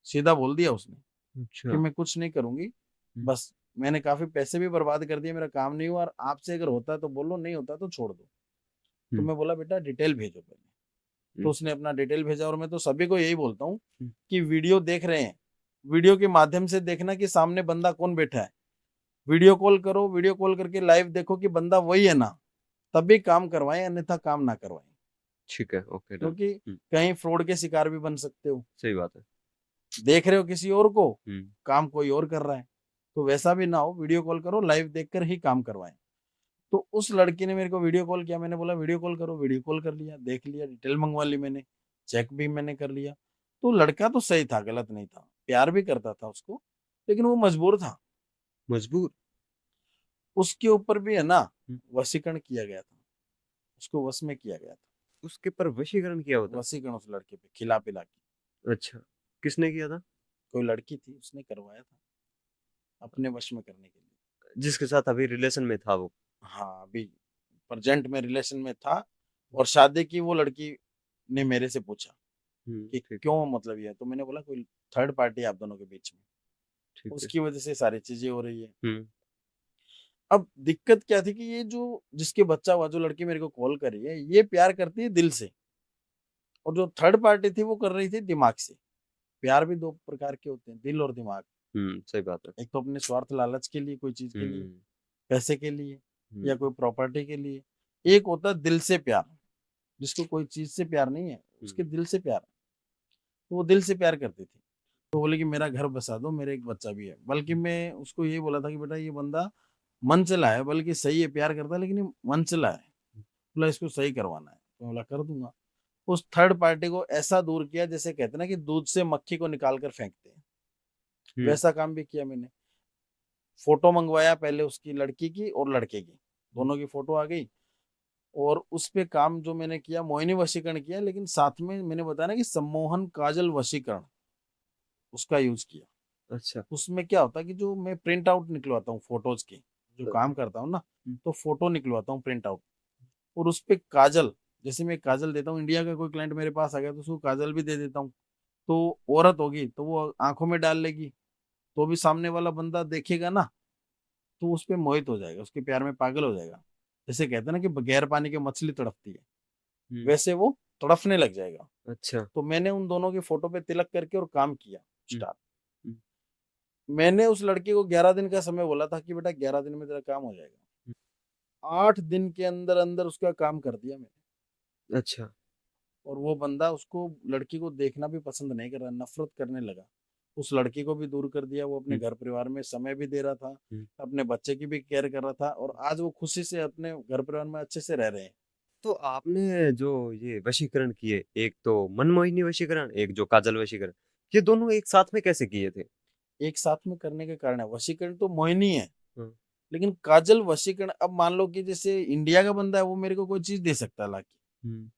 Speaker 2: सीधा बोल दिया उसने कि
Speaker 1: अच्छा।
Speaker 2: मैं कुछ नहीं करूंगी, बस मैंने काफी पैसे भी बर्बाद कर दिए, मेरा काम नहीं हुआ, और आपसे अगर होता है तो बोलो, नहीं होता तो छोड़ दो। तो
Speaker 1: हम्म,
Speaker 2: मैं बोला बेटा डिटेल भेजो पहले। तो
Speaker 1: हम्म,
Speaker 2: उसने अपना डिटेल भेजा, और मैं तो सभी को यही बोलता हूँ
Speaker 1: हम्म,
Speaker 2: कि वीडियो देख रहे हैं, वीडियो के माध्यम से देखना कि सामने बंदा कौन बैठा है। वीडियो कॉल करो, वीडियो कॉल करके लाइव देखो कि बंदा वही है ना, तभी काम करवाएं, अन्यथा काम ना करवाएं।
Speaker 1: ठीक है, ओके डन।
Speaker 2: क्योंकि कहीं फ्रॉड के शिकार भी बन सकते हो।
Speaker 1: सही बात है।
Speaker 2: देख रहे हो किसी और को,
Speaker 1: हम्म,
Speaker 2: काम कोई और कर रहा है, तो वैसा भी ना हो, वीडियो कॉल करो, लाइव देखकर ही काम करवाएं। तो उस लड़की ने मेरे को वीडियो कॉल किया, मैंने बोला वीडियो कॉल करो, वीडियो कॉल कर लिया, देख लिया, डिटेल मंगवा ली मैंने, चेक भी मैंने कर लिया। तो लड़का तो सही था, गलत नहीं था, प्यार भी करता था उसको, लेकिन वो मजबूर था।
Speaker 1: मजबूर।
Speaker 2: उसके ऊपर भी है ना
Speaker 1: हम्म,
Speaker 2: वशीकरण किया गया था, उसको वश में किया गया था।
Speaker 1: उसके पर वशीकरण किया होता।
Speaker 2: वशीकरण उस लड़के पे खिला पिला के,
Speaker 1: अच्छा, किसने किया था?
Speaker 2: कोई लड़की थी उसने करवाया था अपने वश में करने के लिए।
Speaker 1: जिसके साथ अभी रिलेशन में था वो?
Speaker 2: हाँ, अभी प्रेजेंट में रिलेशन में था, और शादी की वो लड़की ने मेरे से पूछा कि
Speaker 1: ठीक।
Speaker 2: क्यों, मतलब ये है, तो मैंने बोला कोई थर्ड पार्टी है आप दोनों के बीच में,
Speaker 1: ठीक है।
Speaker 2: उसकी वजह से सारी चीजें हो रही है।
Speaker 1: हम्म,
Speaker 2: अब दिक्कत क्या थी कि ये जो जिसके बच्चा हुआ, जो लड़की मेरे को कॉल कर रही है, ये प्यार करती है दिल से, और जो थर्ड पार्टी थी वो कर रही थी दिमाग से। प्यार भी दो प्रकार के होते हैं, दिल और दिमाग।
Speaker 1: सही बात है।
Speaker 2: एक तो अपने स्वार्थ लालच के लिए, कोई चीज के लिए,
Speaker 1: हम्म,
Speaker 2: पैसे के लिए, या
Speaker 1: हम्म,
Speaker 2: कोई प्रॉपर्टी के लिए। एक होता है दिल से प्यार, जिसको कोई चीज से प्यार नहीं है, उसके
Speaker 1: हम्म,
Speaker 2: दिल से प्यार है। तो वो दिल से प्यार करती थी। तो बोले कि मेरा घर बसा दो, मेरे एक बच्चा भी है। बल्कि मैं उसको ये बोला था कि बेटा ये बंदा मन चला है, बल्कि सही है, प्यार करता है, लेकिन ये मन चला है, बोला इसको सही करवाना है। तो बोला कर दूंगा। उस थर्ड पार्टी को ऐसा दूर किया, जैसे कहते हैं ना कि दूध से मक्खी को निकाल कर फेंकते हैं,
Speaker 1: हम्म,
Speaker 2: वैसा काम भी किया मैंने। फोटो मंगवाया पहले उसकी, लड़की की और लड़के की, दोनों की फोटो आ गई। और उस पे काम जो मैंने किया, मोहिनी वशीकरण किया, लेकिन साथ में मैंने बताया ना कि सम्मोहन काजल वशीकरण, उसका यूज किया।
Speaker 1: अच्छा।
Speaker 2: उसमें क्या होता है कि जो मैं प्रिंट आउट निकलवाता हूँ फोटोज के, जो काम करता हूँ ना, तो फोटो निकलवाता हूँ प्रिंट आउट, और उस पे काजल, जैसे मैं काजल देता हूँ, इंडिया का कोई क्लाइंट मेरे पास आ गया तो उसको काजल भी दे देता हूँ। तो औरत होगी तो वो आंखों में डाल लेगी, तो भी सामने वाला बंदा देखेगा ना, तो उस पे मोहित हो जाएगा, उसके प्यार में पागल हो जाएगा। जैसे कहते हैं ना कि बगैर पानी के मछली तड़पती है,
Speaker 1: हम्म,
Speaker 2: वैसे वो तड़पने लग जाएगा।
Speaker 1: अच्छा।
Speaker 2: तो मैंने उन दोनों की फोटो पे तिलक करके और काम किया
Speaker 1: हम्म,
Speaker 2: स्टार्ट।
Speaker 1: हम्म,
Speaker 2: मैंने उस लड़की को 11 दिन का समय बोला था कि बेटा 11 दिन में तेरा काम हो जाएगा। 8 दिन के अंदर अंदर उसका काम कर दिया मैंने।
Speaker 1: अच्छा।
Speaker 2: और वो बंदा उसको, लड़की को देखना भी पसंद नहीं कर रहा, नफरत करने लगा। उस लड़की को भी दूर कर दिया, वो अपने
Speaker 1: हम्म,
Speaker 2: घर परिवार में समय भी दे रहा था,
Speaker 1: हम्म।
Speaker 2: अपने बच्चे की भी केयर कर रहा था, और आज वो खुशी से अपने घर परिवार में अच्छे से रह रहे हैं।
Speaker 1: तो आपने जो ये वशीकरण किए, एक तो मनमोहिनी वशीकरण, एक जो काजल वशीकरण, ये दोनों एक साथ में कैसे किए थे?
Speaker 2: एक साथ में करने के कारण है, वशीकरण तो मोहिनी है,
Speaker 1: हम्म,
Speaker 2: लेकिन काजल वशीकरण, अब मान लो कि जैसे इंडिया का बंदा है, वो मेरे को कोई चीज दे सकता है लाके,
Speaker 1: हम्म,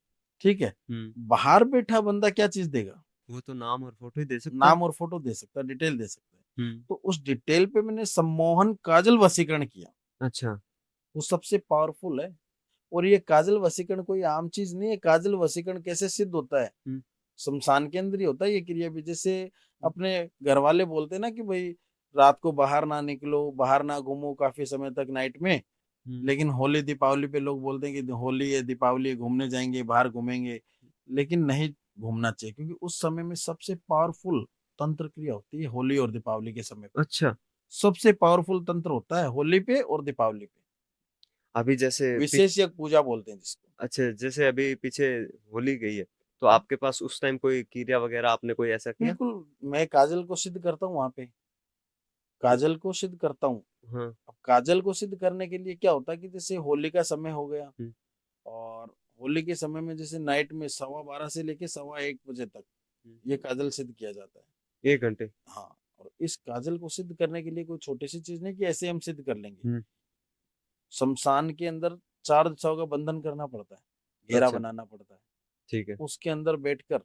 Speaker 2: ठीक है।
Speaker 1: हम्म।
Speaker 2: बाहर बैठा बंदा क्या चीज देगा?
Speaker 1: वो तो नाम और फोटो ही दे सकता है।
Speaker 2: नाम और फोटो दे सकता है, डिटेल दे सकता है।
Speaker 1: हम्म,
Speaker 2: तो उस डिटेल पे मैंने सम्मोहन काजल वशीकरण किया,
Speaker 1: अच्छा।
Speaker 2: वो सबसे पावरफुल है। और ये काजल वशीकरण कोई आम चीज नहीं है। काजल वशीकरण कैसे सिद्ध होता है?
Speaker 1: हम्म,
Speaker 2: शमशान के अंदर ही होता है ये क्रिया भी। जैसे अपने घर वाले बोलते हैं ना कि भाई रात को बाहर ना निकलो, बाहर ना घूमो काफी समय तक नाइट में,
Speaker 1: हम्म,
Speaker 2: लेकिन होली दीपावली पे लोग बोलते हैं कि होली है, दीपावली है, घूमने जाएंगे, बाहर घूमेंगे। लेकिन नहीं घूमना चाहिए, क्योंकि उस समय में सबसे पावरफुल तंत्र क्रिया होती है होली और दीपावली के समय पे।
Speaker 1: अच्छा।
Speaker 2: सबसे पावरफुल तंत्र होता है होली पे और दीपावली पे,
Speaker 1: अभी जैसे
Speaker 2: विशेष या पूजा बोलते हैं जिसको।
Speaker 1: अच्छा, जैसे अभी पीछे होली गई है, तो आपके पास उस टाइम कोई क्रिया वगैरह आपने कोई ऐसा किया?
Speaker 2: बिल्कुल, मैं काजल को सिद्ध करता हूँ वहां पे, काजल को सिद्ध करता हूँ।
Speaker 1: हाँ।
Speaker 2: अब काजल को सिद्ध करने के लिए क्या होता है कि जैसे होली का समय हो गया,
Speaker 1: हम्म,
Speaker 2: और होली के समय में जैसे नाइट में 12:15 से लेके 1:15 तक
Speaker 1: हम्म।
Speaker 2: ये काजल सिद्ध किया जाता है।
Speaker 1: 1 घंटे?
Speaker 2: हाँ, और इस काजल को सिद्ध करने के लिए कोई छोटी सी चीज नहीं कि ऐसे हम सिद्ध कर लेंगे।
Speaker 1: हम्म,
Speaker 2: शमशान के अंदर 4 दिशाओं का बंधन करना पड़ता है, घेरा
Speaker 1: अच्छा।
Speaker 2: बनाना पड़ता है,
Speaker 1: ठीक है।
Speaker 2: उसके अंदर बैठकर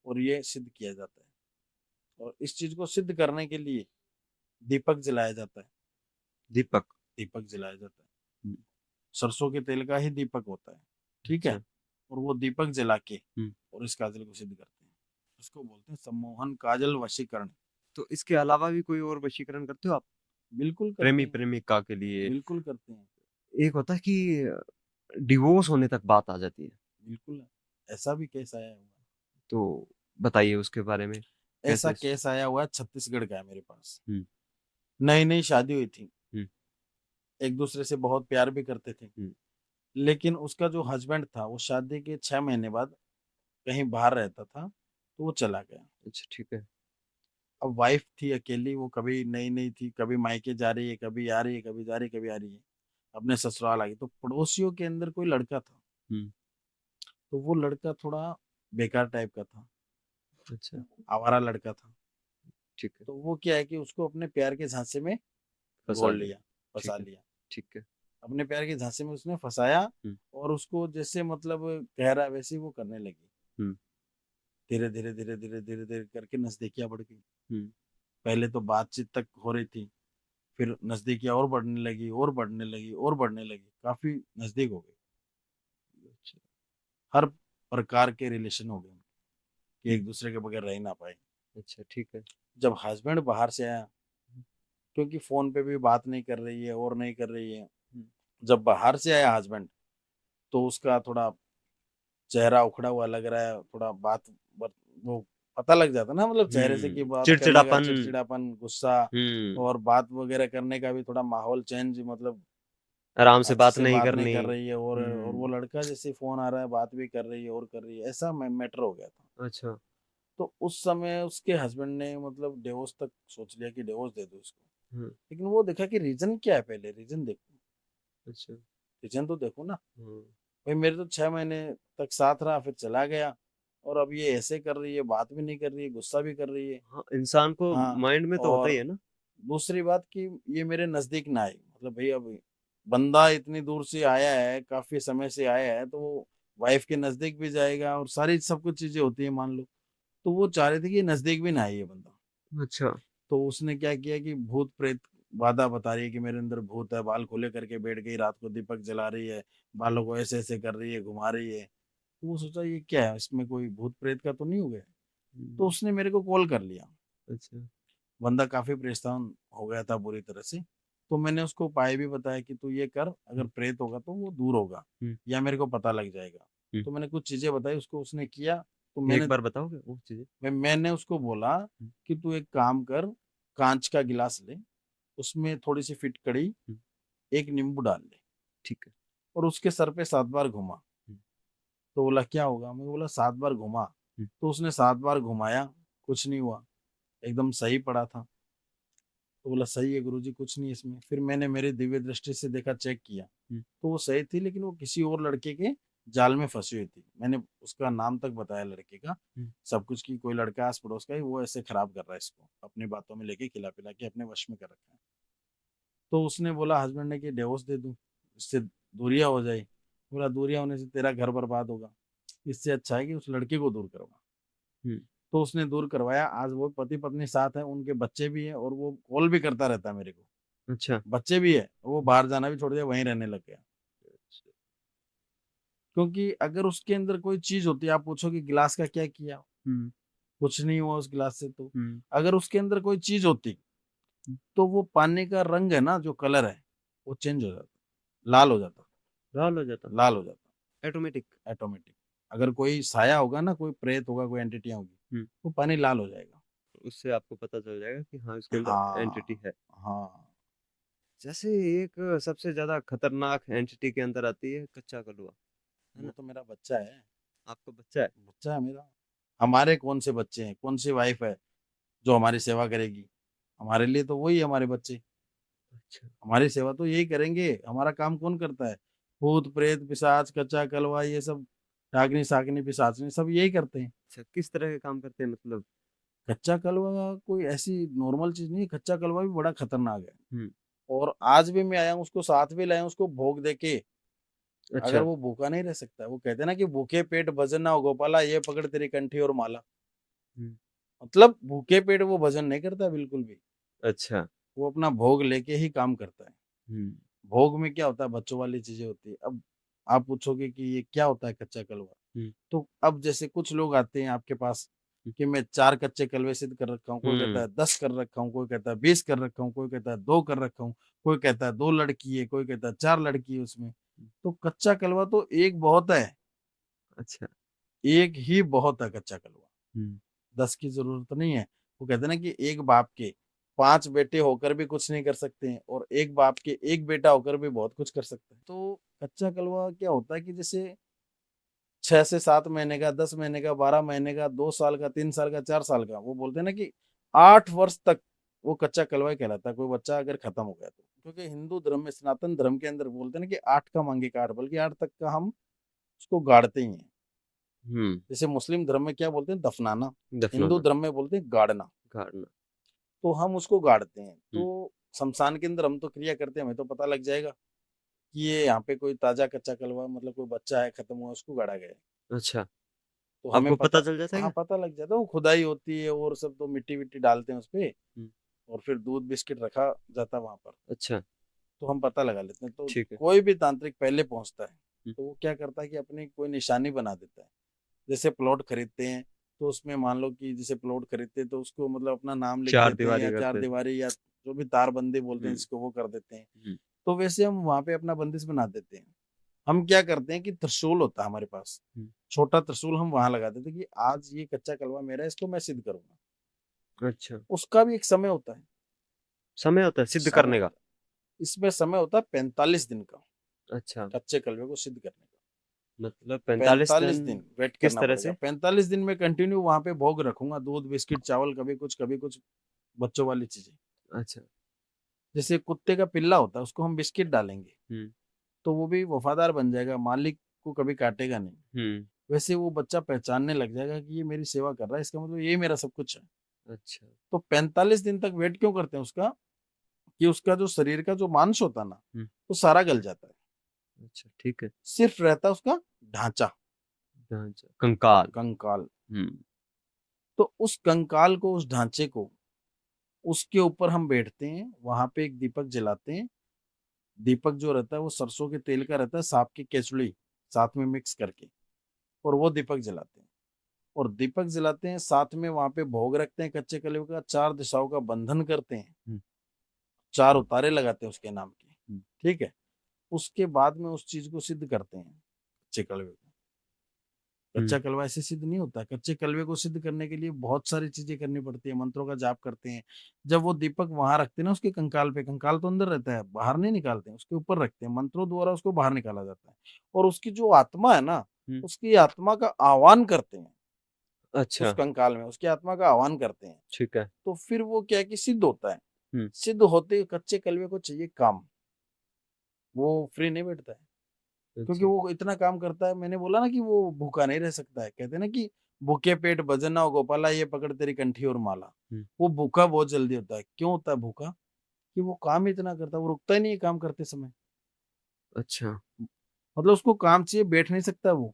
Speaker 2: और ये सिद्ध किया जाता है। और इस चीज को सिद्ध करने के लिए दीपक जलाया जाता है।
Speaker 1: दीपक।
Speaker 2: दीपक जलाया जाता है।
Speaker 1: हम्म,
Speaker 2: सरसों के तेल का ही दीपक होता है। ठीक है।
Speaker 1: अच्छा।
Speaker 2: और वो दीपक जला के
Speaker 1: हम्म,
Speaker 2: और इस काजल को सिद्ध करते हैं। उसको बोलते हैं सम्मोहन काजल वशीकरण।
Speaker 1: तो इसके अलावा भी कोई और वशीकरण करते हो आप?
Speaker 2: बिल्कुल करते
Speaker 1: प्रेमी
Speaker 2: हैं।
Speaker 1: प्रेमिका के लिए
Speaker 2: बिल्कुल करते हैं।
Speaker 1: एक होता है कि डिवोर्स होने तक बात आ जाती है,
Speaker 2: बिल्कुल। ऐसा भी केस आया हुआ है।
Speaker 1: तो बताइए उसके बारे में
Speaker 2: ऐसा
Speaker 1: कैसे।
Speaker 2: केस आया हुआ है, छत्तीसगढ़ का है मेरे पास।
Speaker 1: हम्म।
Speaker 2: नई नई शादी हुई थी।
Speaker 1: हम्म।
Speaker 2: एक दूसरे से बहुत प्यार भी करते थे।
Speaker 1: हम्म।
Speaker 2: लेकिन उसका जो हस्बैंड था वो शादी के 6 महीने बाद कहीं बाहर रहता था, तो वो चला गया।
Speaker 1: अच्छा, ठीक है।
Speaker 2: अब वाइफ थी अकेली, वो कभी नई नई थी, कभी मायके जा रही है, कभी आ रही है, कभी जा रही है, कभी आ रही है। अपने ससुराल आ गई, तो पड़ोसियों के अंदर कोई लड़का था।
Speaker 1: हम्म।
Speaker 2: तो वो लड़का थोड़ा बेकार टाइप का था।
Speaker 1: अच्छा,
Speaker 2: आवारा लड़का था।
Speaker 1: ठीक है।
Speaker 2: तो वो क्या है कि उसको अपने प्यार के झांसे में
Speaker 1: फंसा
Speaker 2: घोल
Speaker 1: लिया।
Speaker 2: लिया,
Speaker 1: ठीक
Speaker 2: फंसा
Speaker 1: है।
Speaker 2: लिया।
Speaker 1: ठीक है।
Speaker 2: अपने प्यार के झांसे में उसने फंसाया।
Speaker 1: हम्म।
Speaker 2: और उसको जैसे मतलब कह रहा है वैसे ही वो करने लगी।
Speaker 1: हम्म।
Speaker 2: धीरे धीरे धीरे धीरे धीरे धीरे करके नजदीकियां बढ़ गई।
Speaker 1: हम्म।
Speaker 2: पहले तो बातचीत तक हो रही थी, फिर नजदीकियां और बढ़ने लगी और बढ़ने लगी और बढ़ने लगी, काफी नजदीक हो गई।
Speaker 1: अच्छा।
Speaker 2: हर प्रकार के रिलेशन हो गए कि
Speaker 1: हम्म।
Speaker 2: एक दूसरे के बगैर रह ही ना पाए।
Speaker 1: अच्छा, ठीक है।
Speaker 2: जब हस्बैंड बाहर से आया, क्योंकि फोन पे भी बात नहीं कर रही है और नहीं कर रही है।
Speaker 1: हम्म।
Speaker 2: जब बाहर से आया हस्बैंड, तो उसका थोड़ा चेहरा उखड़ा हुआ लग रहा है, थोड़ा वो पता लग जाता ना, मतलब चेहरे से कि बात करने का
Speaker 1: चिड़चिड़ापन।
Speaker 2: चिड़चिड़ापन, गुस्सा।
Speaker 1: हम्म।
Speaker 2: और बात वगैरह करने का भी थोड़ा माहौल चेंज, मतलब
Speaker 1: आराम से
Speaker 2: अच्छे
Speaker 1: बात
Speaker 2: से
Speaker 1: नहीं
Speaker 2: बात नहीं
Speaker 1: करनी।
Speaker 2: कर रही है। और वो
Speaker 1: हम्म।
Speaker 2: लड़का जैसे फोन आ रहा है बात भी कर रही है और कर रही है, ऐसा मैटर हो गया था।
Speaker 1: अच्छा।
Speaker 2: तो उस समय उसके हस्बैंड ने मतलब डिवोर्स तक सोच लिया कि डिवोर्स दे दो इसको।
Speaker 1: हम्म।
Speaker 2: लेकिन वो देखा कि रीजन क्या है, पहले रीजन देखो।
Speaker 1: अच्छा।
Speaker 2: रीजन तो देखो ना।
Speaker 1: हम्म।
Speaker 2: भाई मेरे तो 6 महीने तक साथ रहा, फिर चला गया। और अब ये ऐसे कर रही है, बात भी नहीं कर रही है, गुस्सा भी कर रही है।
Speaker 1: हाँ, इंसान को
Speaker 2: हाँ।
Speaker 1: माइंड में तो होता ही
Speaker 2: और
Speaker 1: है ना।
Speaker 2: दूसरी बात कि ये मेरे नजदीक ना आई, मतलब भाई अब बंदा इतनी दूर से आया है, काफी समय से आया है, तो वो वाइफ के नजदीक भी जाएगा और सारी सब कुछ चीजें होती है मान लो। तो वो चाह रहे थे कि नजदीक भी ना आए ये बंदा।
Speaker 1: अच्छा।
Speaker 2: तो उसने क्या किया कि भूत प्रेत वादा बता रही है कि मेरे अंदर भूत है, बाल खोले करके बैठ गई, रात को दीपक जला रही है, बालों को ऐसे ऐसे कर रही है, घुमा रही है। तो वो सोचा ये क्या है, इसमें कोई भूत प्रेत का तो नहीं हो गया। तो
Speaker 1: हम्म।
Speaker 2: उसने मेरे को कॉल कर लिया।
Speaker 1: अच्छा।
Speaker 2: बंदा काफी परेशान हो गया था बुरी तरह से। तो मैंने उसको उपाय भी बताया कि तू ये कर, अगर
Speaker 1: हम्म।
Speaker 2: प्रेत होगा तो वो दूर होगा,
Speaker 1: हम्म।
Speaker 2: या मेरे को पता लग जाएगा।
Speaker 1: हम्म।
Speaker 2: तो मैंने कुछ चीजें बताई उसको, उसने किया। तो
Speaker 1: एक
Speaker 2: मैंने
Speaker 1: बार बताओगे वो चीजें?
Speaker 2: मैंने उसको बोला
Speaker 1: हम्म।
Speaker 2: कि तू एक काम कर, कांच का गिलास ले, उसमें थोड़ी सी फिटकड़ी,
Speaker 1: हम्म।
Speaker 2: एक नींबू डाल ले,
Speaker 1: ठीक है।
Speaker 2: और उसके सर पे 7 बार घुमा।
Speaker 1: हम्म।
Speaker 2: तो बोला क्या होगा, मैं बोला 7 बार घुमा।
Speaker 1: हम्म।
Speaker 2: तो उसने 7 बार घुमाया, कुछ नहीं हुआ, एकदम सही पड़ा था। तो बोला सही है गुरुजी, कुछ नहीं इसमें। फिर मैंने मेरी दिव्य दृष्टि से देखा, चेक किया,
Speaker 1: हम्म।
Speaker 2: तो वो सही थी, लेकिन वो किसी और लड़के के जाल में फंसी हुई थी। मैंने उसका नाम तक बताया लड़के का,
Speaker 1: हम्म।
Speaker 2: सब कुछ, की कोई लड़का आस पड़ोस का ही, वो ऐसे खराब कर रहा है इसको, अपनी बातों में लेके खिला पिला के अपने वश में कर रखा है। तो उसने बोला हस्बैंड ने कि डिवोर्स दे दूं, इससे दूरियां हो जाए। बोला दूरियां होने से तेरा घर बर्बाद होगा, इससे अच्छा है कि उस लड़के को दूर करवा।
Speaker 1: हम्म।
Speaker 2: तो उसने दूर करवाया। आज वो पति पत्नी साथ है, उनके बच्चे भी हैं, और वो कॉल भी करता रहता है मेरे को।
Speaker 1: अच्छा।
Speaker 2: बच्चे भी है, वो बाहर जाना भी छोड़ दिया, वहीं रहने लग गया। क्योंकि अगर उसके अंदर कोई चीज होती है, आप पूछो कि गिलास का क्या किया,
Speaker 1: हम्म।
Speaker 2: कुछ नहीं हुआ उस गिलास से। तो
Speaker 1: हम्म।
Speaker 2: अगर उसके अंदर कोई चीज होती, तो वो पानी का रंग है ना, जो कलर है, वो चेंज हो जाता, लाल हो जाता।
Speaker 1: लाल हो जाता।
Speaker 2: लाल हो जाता
Speaker 1: ऑटोमेटिक।
Speaker 2: ऑटोमेटिक। अगर कोई साया होगा ना, कोई प्रेत होगा, कोई एंटिटियां होगी,
Speaker 1: हम्म।
Speaker 2: वो पानी लाल हो जाएगा।
Speaker 1: उससे आपको पता चल जाएगा कि हाँ इसके अंदर एंटिटी
Speaker 2: हाँ।
Speaker 1: है।
Speaker 2: हाँ।
Speaker 1: जैसे एक सबसे ज्यादा खतरनाक एंटिटी के अंदर आती है कच्चा कलुआ, है
Speaker 2: वो
Speaker 1: ना?
Speaker 2: तो मेरा बच्चा है।
Speaker 1: आपका बच्चा है?
Speaker 2: बच्चा है मेरा। हमारे कौन से बच्चे हैं, कौन सी वाइफ है जो हमारी सेवा करेगी? हमारे लिए तो वही है हमारे बच्चे।
Speaker 1: अच्छा।
Speaker 2: हमारी सेवा तो यही करेंगे, हमारा काम कौन करता है? भूत प्रेत पिशाच कच्चा कलवा ये सब, डाकनी साकनी पिशाचनी, सब यही करते हैं।
Speaker 1: अच्छा, किस तरह के काम करते हैं मतलब?
Speaker 2: कच्चा कलवा कोई ऐसी नॉर्मल चीज नहीं है, कच्चा कलवा भी बड़ा खतरनाक है।
Speaker 1: हम्म।
Speaker 2: और आज भी मैं आया हूँ, उसको साथ भी लाया हूँ, उसको भोग दे के। अगर
Speaker 1: अच्छा।
Speaker 2: वो भूखा नहीं रह सकता, वो कहते हैं ना कि भूखे पेट भजन ना हो गोपाला, ये पकड़ तेरी कंठी और माला।
Speaker 1: हम्म।
Speaker 2: मतलब भूखे पेट वो भजन नहीं करता बिल्कुल भी।
Speaker 1: अच्छा।
Speaker 2: वो अपना भोग लेके ही काम करता है।
Speaker 1: हम्म,
Speaker 2: भोग में क्या होता है, बच्चों वाली चीजें होती है। अब आप पूछोगे कि ये क्या होता है कच्चा कलवा,
Speaker 1: हम्म,
Speaker 2: तो अब जैसे कुछ लोग आते हैं आपके पास कि मैं 4 कच्चे कलवे सिद्ध कर रखा हूँ, कोई कहता
Speaker 1: हम्म,
Speaker 2: है 10 कर रखा हूँ, कोई कहता है 20 कर रखा हूँ, कोई कहता है 2 कर रखा हूँ, कोई कहता है 2 लड़की है, कोई कहता है 4 लड़की है उसमें। तो कच्चा कलवा तो एक बहुत है,
Speaker 1: अच्छा,
Speaker 2: एक ही बहुत है कच्चा कलवा,
Speaker 1: हम्म,
Speaker 2: 10 की जरूरत नहीं है। वो कहते हैं ना कि एक बाप के 5 बेटे होकर भी कुछ नहीं कर सकते हैं, और एक बाप के एक बेटा होकर भी बहुत कुछ कर सकते हैं। तो कच्चा कलवा क्या होता है कि जैसे 6 से 7 महीने का, 10 महीने का, 12 महीने का, 2 साल का, 3 साल का, 4 साल का, वो बोलते हैं ना कि 8 वर्ष तक वो कच्चा कलवा ही कहलाता है, कोई बच्चा अगर खत्म हो गया तो। क्योंकि हिंदू धर्म में, सनातन धर्म के अंदर बोलते हैं ना कि 8 का मांगे का 8, बल्कि 8 तक का हम उसको गाड़ते ही हैं।
Speaker 1: हम्म,
Speaker 2: जैसे मुस्लिम धर्म में क्या बोलते हैं, दफनाना। हिंदू
Speaker 1: दफनाना,
Speaker 2: धर्म में बोलते हैं गाड़ना।
Speaker 1: गाड़ना,
Speaker 2: तो हम उसको गाड़ते हैं,
Speaker 1: हम्म,
Speaker 2: तो शमशान के अंदर हम तो क्रिया करते हैं, हमें तो पता लग जाएगा कि ये यहाँ पे कोई ताजा कच्चा कलवा, मतलब कोई बच्चा है खत्म हुआ, उसको गाड़ा गया है।
Speaker 1: अच्छा,
Speaker 2: तो हमें
Speaker 1: आपको
Speaker 2: पता,
Speaker 1: पता चल जाता है
Speaker 2: हाँ
Speaker 1: क्या?
Speaker 2: पता लग जाता है। वो खुदाई होती है और सब, तो मिट्टी विट्टी डालते हैं उस पे,
Speaker 1: हम्म,
Speaker 2: और फिर दूध बिस्किट रखा जाता है वहां पर।
Speaker 1: अच्छा,
Speaker 2: तो हम पता लगा लेते हैं। तो
Speaker 1: ठीक है,
Speaker 2: कोई भी तांत्रिक पहले पहुंचता है,
Speaker 1: हम्म,
Speaker 2: तो वो क्या करता है कि अपनी कोई निशानी बना देता है। जैसे प्लॉट खरीदते हैं, तो उसमें मान लो कि जैसे प्लॉट खरीदते हैं तो उसको मतलब अपना नाम लिख
Speaker 1: चार
Speaker 2: देते हैं,
Speaker 1: दीवारी
Speaker 2: या चार
Speaker 1: करते हैं,
Speaker 2: दीवारी, या जो भी तारबंदी बोलते हैं
Speaker 1: हम्म,
Speaker 2: जिसको, वो कर देते हैं।
Speaker 1: हम्म,
Speaker 2: तो वैसे हम वहां पे अपना बंदिश बना देते हैं। हम क्या करते हैं कि त्रिशूल होता है हमारे पास,
Speaker 1: हम्म,
Speaker 2: छोटा त्रिशूल हम वहां लगा देते हैं कि आज ये कच्चा कलवा मेरा है, इसको मैं सिद्ध करूंगा।
Speaker 1: अच्छा,
Speaker 2: उसका भी एक समय होता है।
Speaker 1: समय होता है सिद्ध
Speaker 2: समय
Speaker 1: करने का?
Speaker 2: होता है, इसमें समय होता है 45 दिन का,
Speaker 1: अच्छा,
Speaker 2: कच्चे कलवे को सिद्ध करने का।
Speaker 1: मतलब 45
Speaker 2: पैंतालीस
Speaker 1: दिन?
Speaker 2: दिन वेट
Speaker 1: किस
Speaker 2: करना
Speaker 1: तरह
Speaker 2: पड़ेगा।
Speaker 1: से?
Speaker 2: 45 दिन में कंटिन्यू वहां पे भोग रखूंगा, दूध बिस्किट चावल, कभी कुछ कभी कुछ, बच्चों वाली चीजें।
Speaker 1: अच्छा,
Speaker 2: जैसे कुत्ते का पिल्ला होता है, उसको हम बिस्किट डालेंगे,
Speaker 1: हम्म,
Speaker 2: तो वो भी वफादार बन जाएगा, मालिक को कभी काटेगा नहीं।
Speaker 1: हम्म,
Speaker 2: वैसे वो बच्चा पहचानने लग जाएगा कि ये मेरी सेवा कर रहा है, इसका मतलब ये मेरा सब कुछ है।
Speaker 1: अच्छा,
Speaker 2: तो 45 दिन तक वेट क्यों करते हैं उसका, कि उसका जो शरीर का जो मांस होता है ना,
Speaker 1: हम्म,
Speaker 2: वो सारा गल जाता है।
Speaker 1: अच्छा, ठीक है,
Speaker 2: सिर्फ रहता है उसका ढांचा,
Speaker 1: ढांचा, कंकाल,
Speaker 2: कंकाल।
Speaker 1: हम्म,
Speaker 2: तो उस कंकाल को, उस ढांचे को, उसके ऊपर हम बैठते हैं, वहां पे एक दीपक जलाते हैं। दीपक जो रहता है वो सरसों के तेल का रहता है, सांप की केचुड़ी साथ में मिक्स करके, और वो दीपक जलाते हैं। और दीपक जलाते हैं, साथ में वहां पे भोग रखते हैं कच्चे कलवे का, 4 दिशाओं का बंधन करते हैं,
Speaker 1: हम्म,
Speaker 2: 4 उतारे लगाते हैं उसके नाम के।
Speaker 1: हम्म,
Speaker 2: ठीक है। उसके बाद में उस चीज को सिद्ध करते हैं, कच्चे कलवे को।
Speaker 1: हम्म,
Speaker 2: कच्चा कलवा ऐसे सिद्ध नहीं होता। कच्चे कलवे को सिद्ध करने के लिए बहुत सारी चीजें करनी पड़ती है, मंत्रों का जाप करते हैं। जब वो दीपक वहां रखते हैं ना उसके कंकाल पे, कंकाल तो अंदर रहता है, बाहर नहीं निकालते हैं, उसके ऊपर रखते हैं, मंत्रों द्वारा उसको बाहर निकाला जाता है। और उसकी जो आत्मा है ना,
Speaker 1: हम्म,
Speaker 2: उसकी आत्मा का आह्वान करते हैं। उस
Speaker 1: अच्छा,
Speaker 2: कंकाल में उसकी आत्मा का आह्वान करते हैं।
Speaker 1: ठीक है,
Speaker 2: तो फिर वो क्या है कि सिद्ध होता है।
Speaker 1: हम्म,
Speaker 2: सिद्ध होते कच्चे कलवे को चाहिए काम, वो फ्री नहीं बैठता है। क्योंकि
Speaker 1: अच्छा,
Speaker 2: वो इतना काम करता है, मैंने बोला ना कि वो भूखा नहीं रह सकता है। कहते हैं ना कि भूखे पेट भजन ना हो गोपाला, ये पकड़ तेरी कंठी और माला।
Speaker 1: हम्म,
Speaker 2: वो भूखा बहुत जल्दी होता है। क्यों होता है भूखा, कि वो काम ही इतना करता है, वो रुकता ही नहीं है काम करते समय।
Speaker 1: अच्छा,
Speaker 2: मतलब उसको काम चाहिए, बैठ नहीं सकता वो।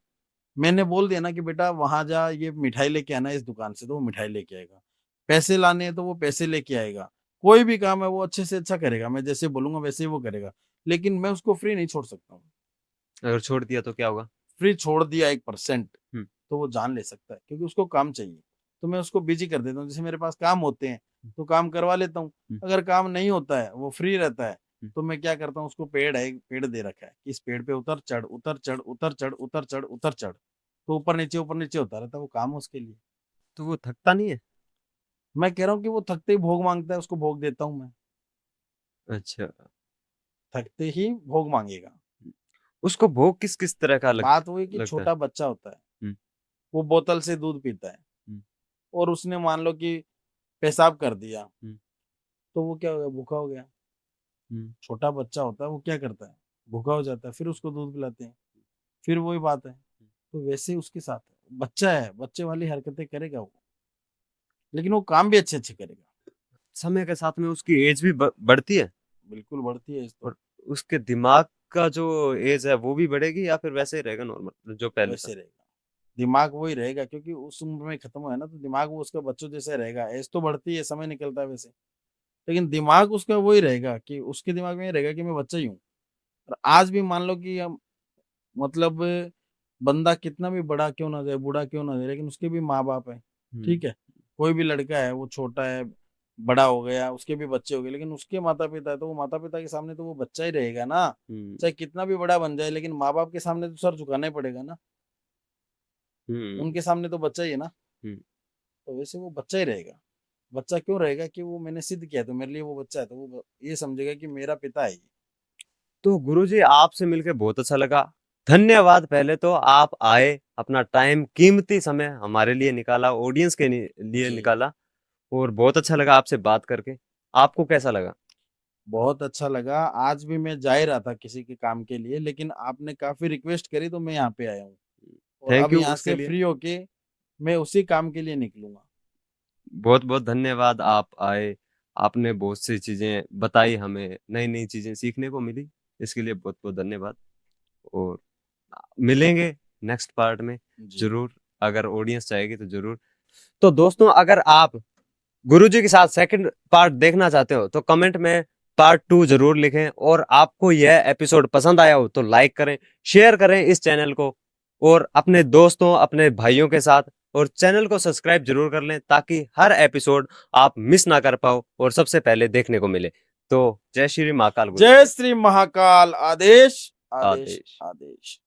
Speaker 2: मैंने बोल दिया ना कि बेटा वहां जा, ये मिठाई लेके आना इस दुकान से, तो वो मिठाई लेके आएगा। पैसे लाने हैं तो वो पैसे लेके आएगा। कोई भी काम है वो अच्छे से अच्छा करेगा, मैं जैसे बोलूंगा वैसे ही वो करेगा। लेकिन मैं उसको फ्री नहीं छोड़ सकता हूँ।
Speaker 1: अगर छोड़ दिया तो क्या होगा?
Speaker 2: फ्री छोड़ दिया 1%,
Speaker 1: हम्म,
Speaker 2: तो वो जान ले सकता है, क्योंकि उसको काम चाहिए। तो मैं उसको बिजी कर देता हूँ, जैसे मेरे पास काम होते हैं तो काम करवा लेता हूँ।
Speaker 1: हम्म,
Speaker 2: अगर काम नहीं होता है, वो फ्री रहता है,
Speaker 1: हम्म,
Speaker 2: तो मैं क्या करता हूँ, उसको पेड़ है, एक पेड़ दे रखा है कि इस पेड़ पे उतर चढ़, उतर चढ़, उतर चढ़, उतर चढ़, उतर चढ़। तो ऊपर नीचे होता रहता है, वो काम है उसके लिए।
Speaker 1: तो वो थकता नहीं है?
Speaker 2: मैं कह रहा हूँ कि वो थकते ही भोग मांगता है, उसको भोग देता हूँ मैं।
Speaker 1: अच्छा,
Speaker 2: थकते ही भोग मांगेगा।
Speaker 1: उसको भोग किस किस तरह का
Speaker 2: बात वही कि
Speaker 1: लगता है?
Speaker 2: छोटा बच्चा होता है,
Speaker 1: हम्म,
Speaker 2: वो बोतल से दूध पीता है,
Speaker 1: हम्म,
Speaker 2: और उसने मान लो कि पेशाब कर दिया,
Speaker 1: हम्म,
Speaker 2: तो वो क्या हो गया, भूखा हो गया।
Speaker 1: हम्म,
Speaker 2: छोटा बच्चा होता है, वो क्या करता है, भूखा हो जाता है, फिर उसको दूध पिलाते हैं। फिर वही बात है। तो वैसे ही उसके साथ है, बच्चा है, बच्चे वाली हरकतें करेगा वो, लेकिन वो काम भी अच्छे अच्छे करेगा।
Speaker 1: समय के साथ में उसकी एज भी बढ़ती है?
Speaker 2: बिल्कुल बढ़ती है इस तो।
Speaker 1: और उसके दिमाग का जो एज है वो भी बढ़ेगी या फिर वैसे ही रहेगा नॉर्मल जो पहले था?
Speaker 2: वैसे रहेगा, दिमाग वही रहेगा, क्योंकि उस उम्र में खत्म हुआ है ना, तो दिमाग वो उसका बच्चों जैसा रहेगा। एज तो बढ़ती है, समय निकलता है वैसे। लेकिन दिमाग उसका वही रहेगा कि उसके दिमाग में ये रहेगा कि मैं बच्चा ही हूँ। और आज भी मान लो कि हम मतलब बंदा कितना भी बड़ा क्यों ना जाए, बूढ़ा क्यों ना जाए, लेकिन उसके भी माँ बाप है। ठीक है, कोई भी लड़का है वो छोटा है, बड़ा हो गया, उसके भी बच्चे हो गए, लेकिन उसके माता पिता है तो वो माता पिता के सामने तो वो बच्चा ही रहेगा ना। चाहे कितना भी बड़ा बन जाए, लेकिन माँ बाप के सामने तो सर झुकाना ही पड़ेगा ना। उनके सामने तो बच्चा ही है ना। तो वैसे वो बच्चा ही रहेगा। बच्चा क्यों रहेगा कि वो मैंने सिद्ध किया तो मेरे लिए वो बच्चा है, तो वो ये समझेगा कि मेरा पिता है ये।
Speaker 1: तो गुरुजी आपसे मिलके बहुत अच्छा लगा। धन्यवाद। पहले तो आप आए, अपना टाइम, कीमती समय हमारे लिए निकाला, ऑडियंस के लिए
Speaker 2: जी,
Speaker 1: निकाला, और बहुत अच्छा लगा आपसे बात करके। आपको कैसा लगा?
Speaker 2: बहुत अच्छा लगा। आज भी मैं जा ही रहा था किसी के काम के लिए, लेकिन आपने काफी रिक्वेस्ट करी तो मैं यहाँ पे आया हूँ। और
Speaker 1: थैंक
Speaker 2: अब
Speaker 1: यू
Speaker 2: यहाँ
Speaker 1: उसके
Speaker 2: से
Speaker 1: लिए।
Speaker 2: फ्री होके मैं उसी काम के लिए निकलूंगा।
Speaker 1: बहुत बहुत धन्यवाद, आप आए, आपने बहुत सी चीजें बताई, हमें नई नई चीजें सीखने को मिली। इसके लिए बहुत बहुत धन्यवाद। और मिलेंगे नेक्स्ट पार्ट में
Speaker 2: जी,
Speaker 1: जरूर, अगर ऑडियंस चाहेगी तो जरूर। तो दोस्तों, अगर आप गुरुजी के साथ सेकंड पार्ट देखना चाहते हो तो कमेंट में पार्ट 2 जरूर लिखें। और आपको यह एपिसोड पसंद आया हो तो लाइक करें, शेयर करें इस चैनल को, और अपने दोस्तों, अपने भाइयों के साथ, और चैनल को सब्सक्राइब जरूर कर लें ताकि हर एपिसोड आप मिस ना कर पाओ और सबसे पहले देखने को मिले। तो जय श्री महाकाल गुरु।
Speaker 2: जय श्री महाकाल। आदेश, आदेश,
Speaker 1: आदेश।
Speaker 2: आदेश।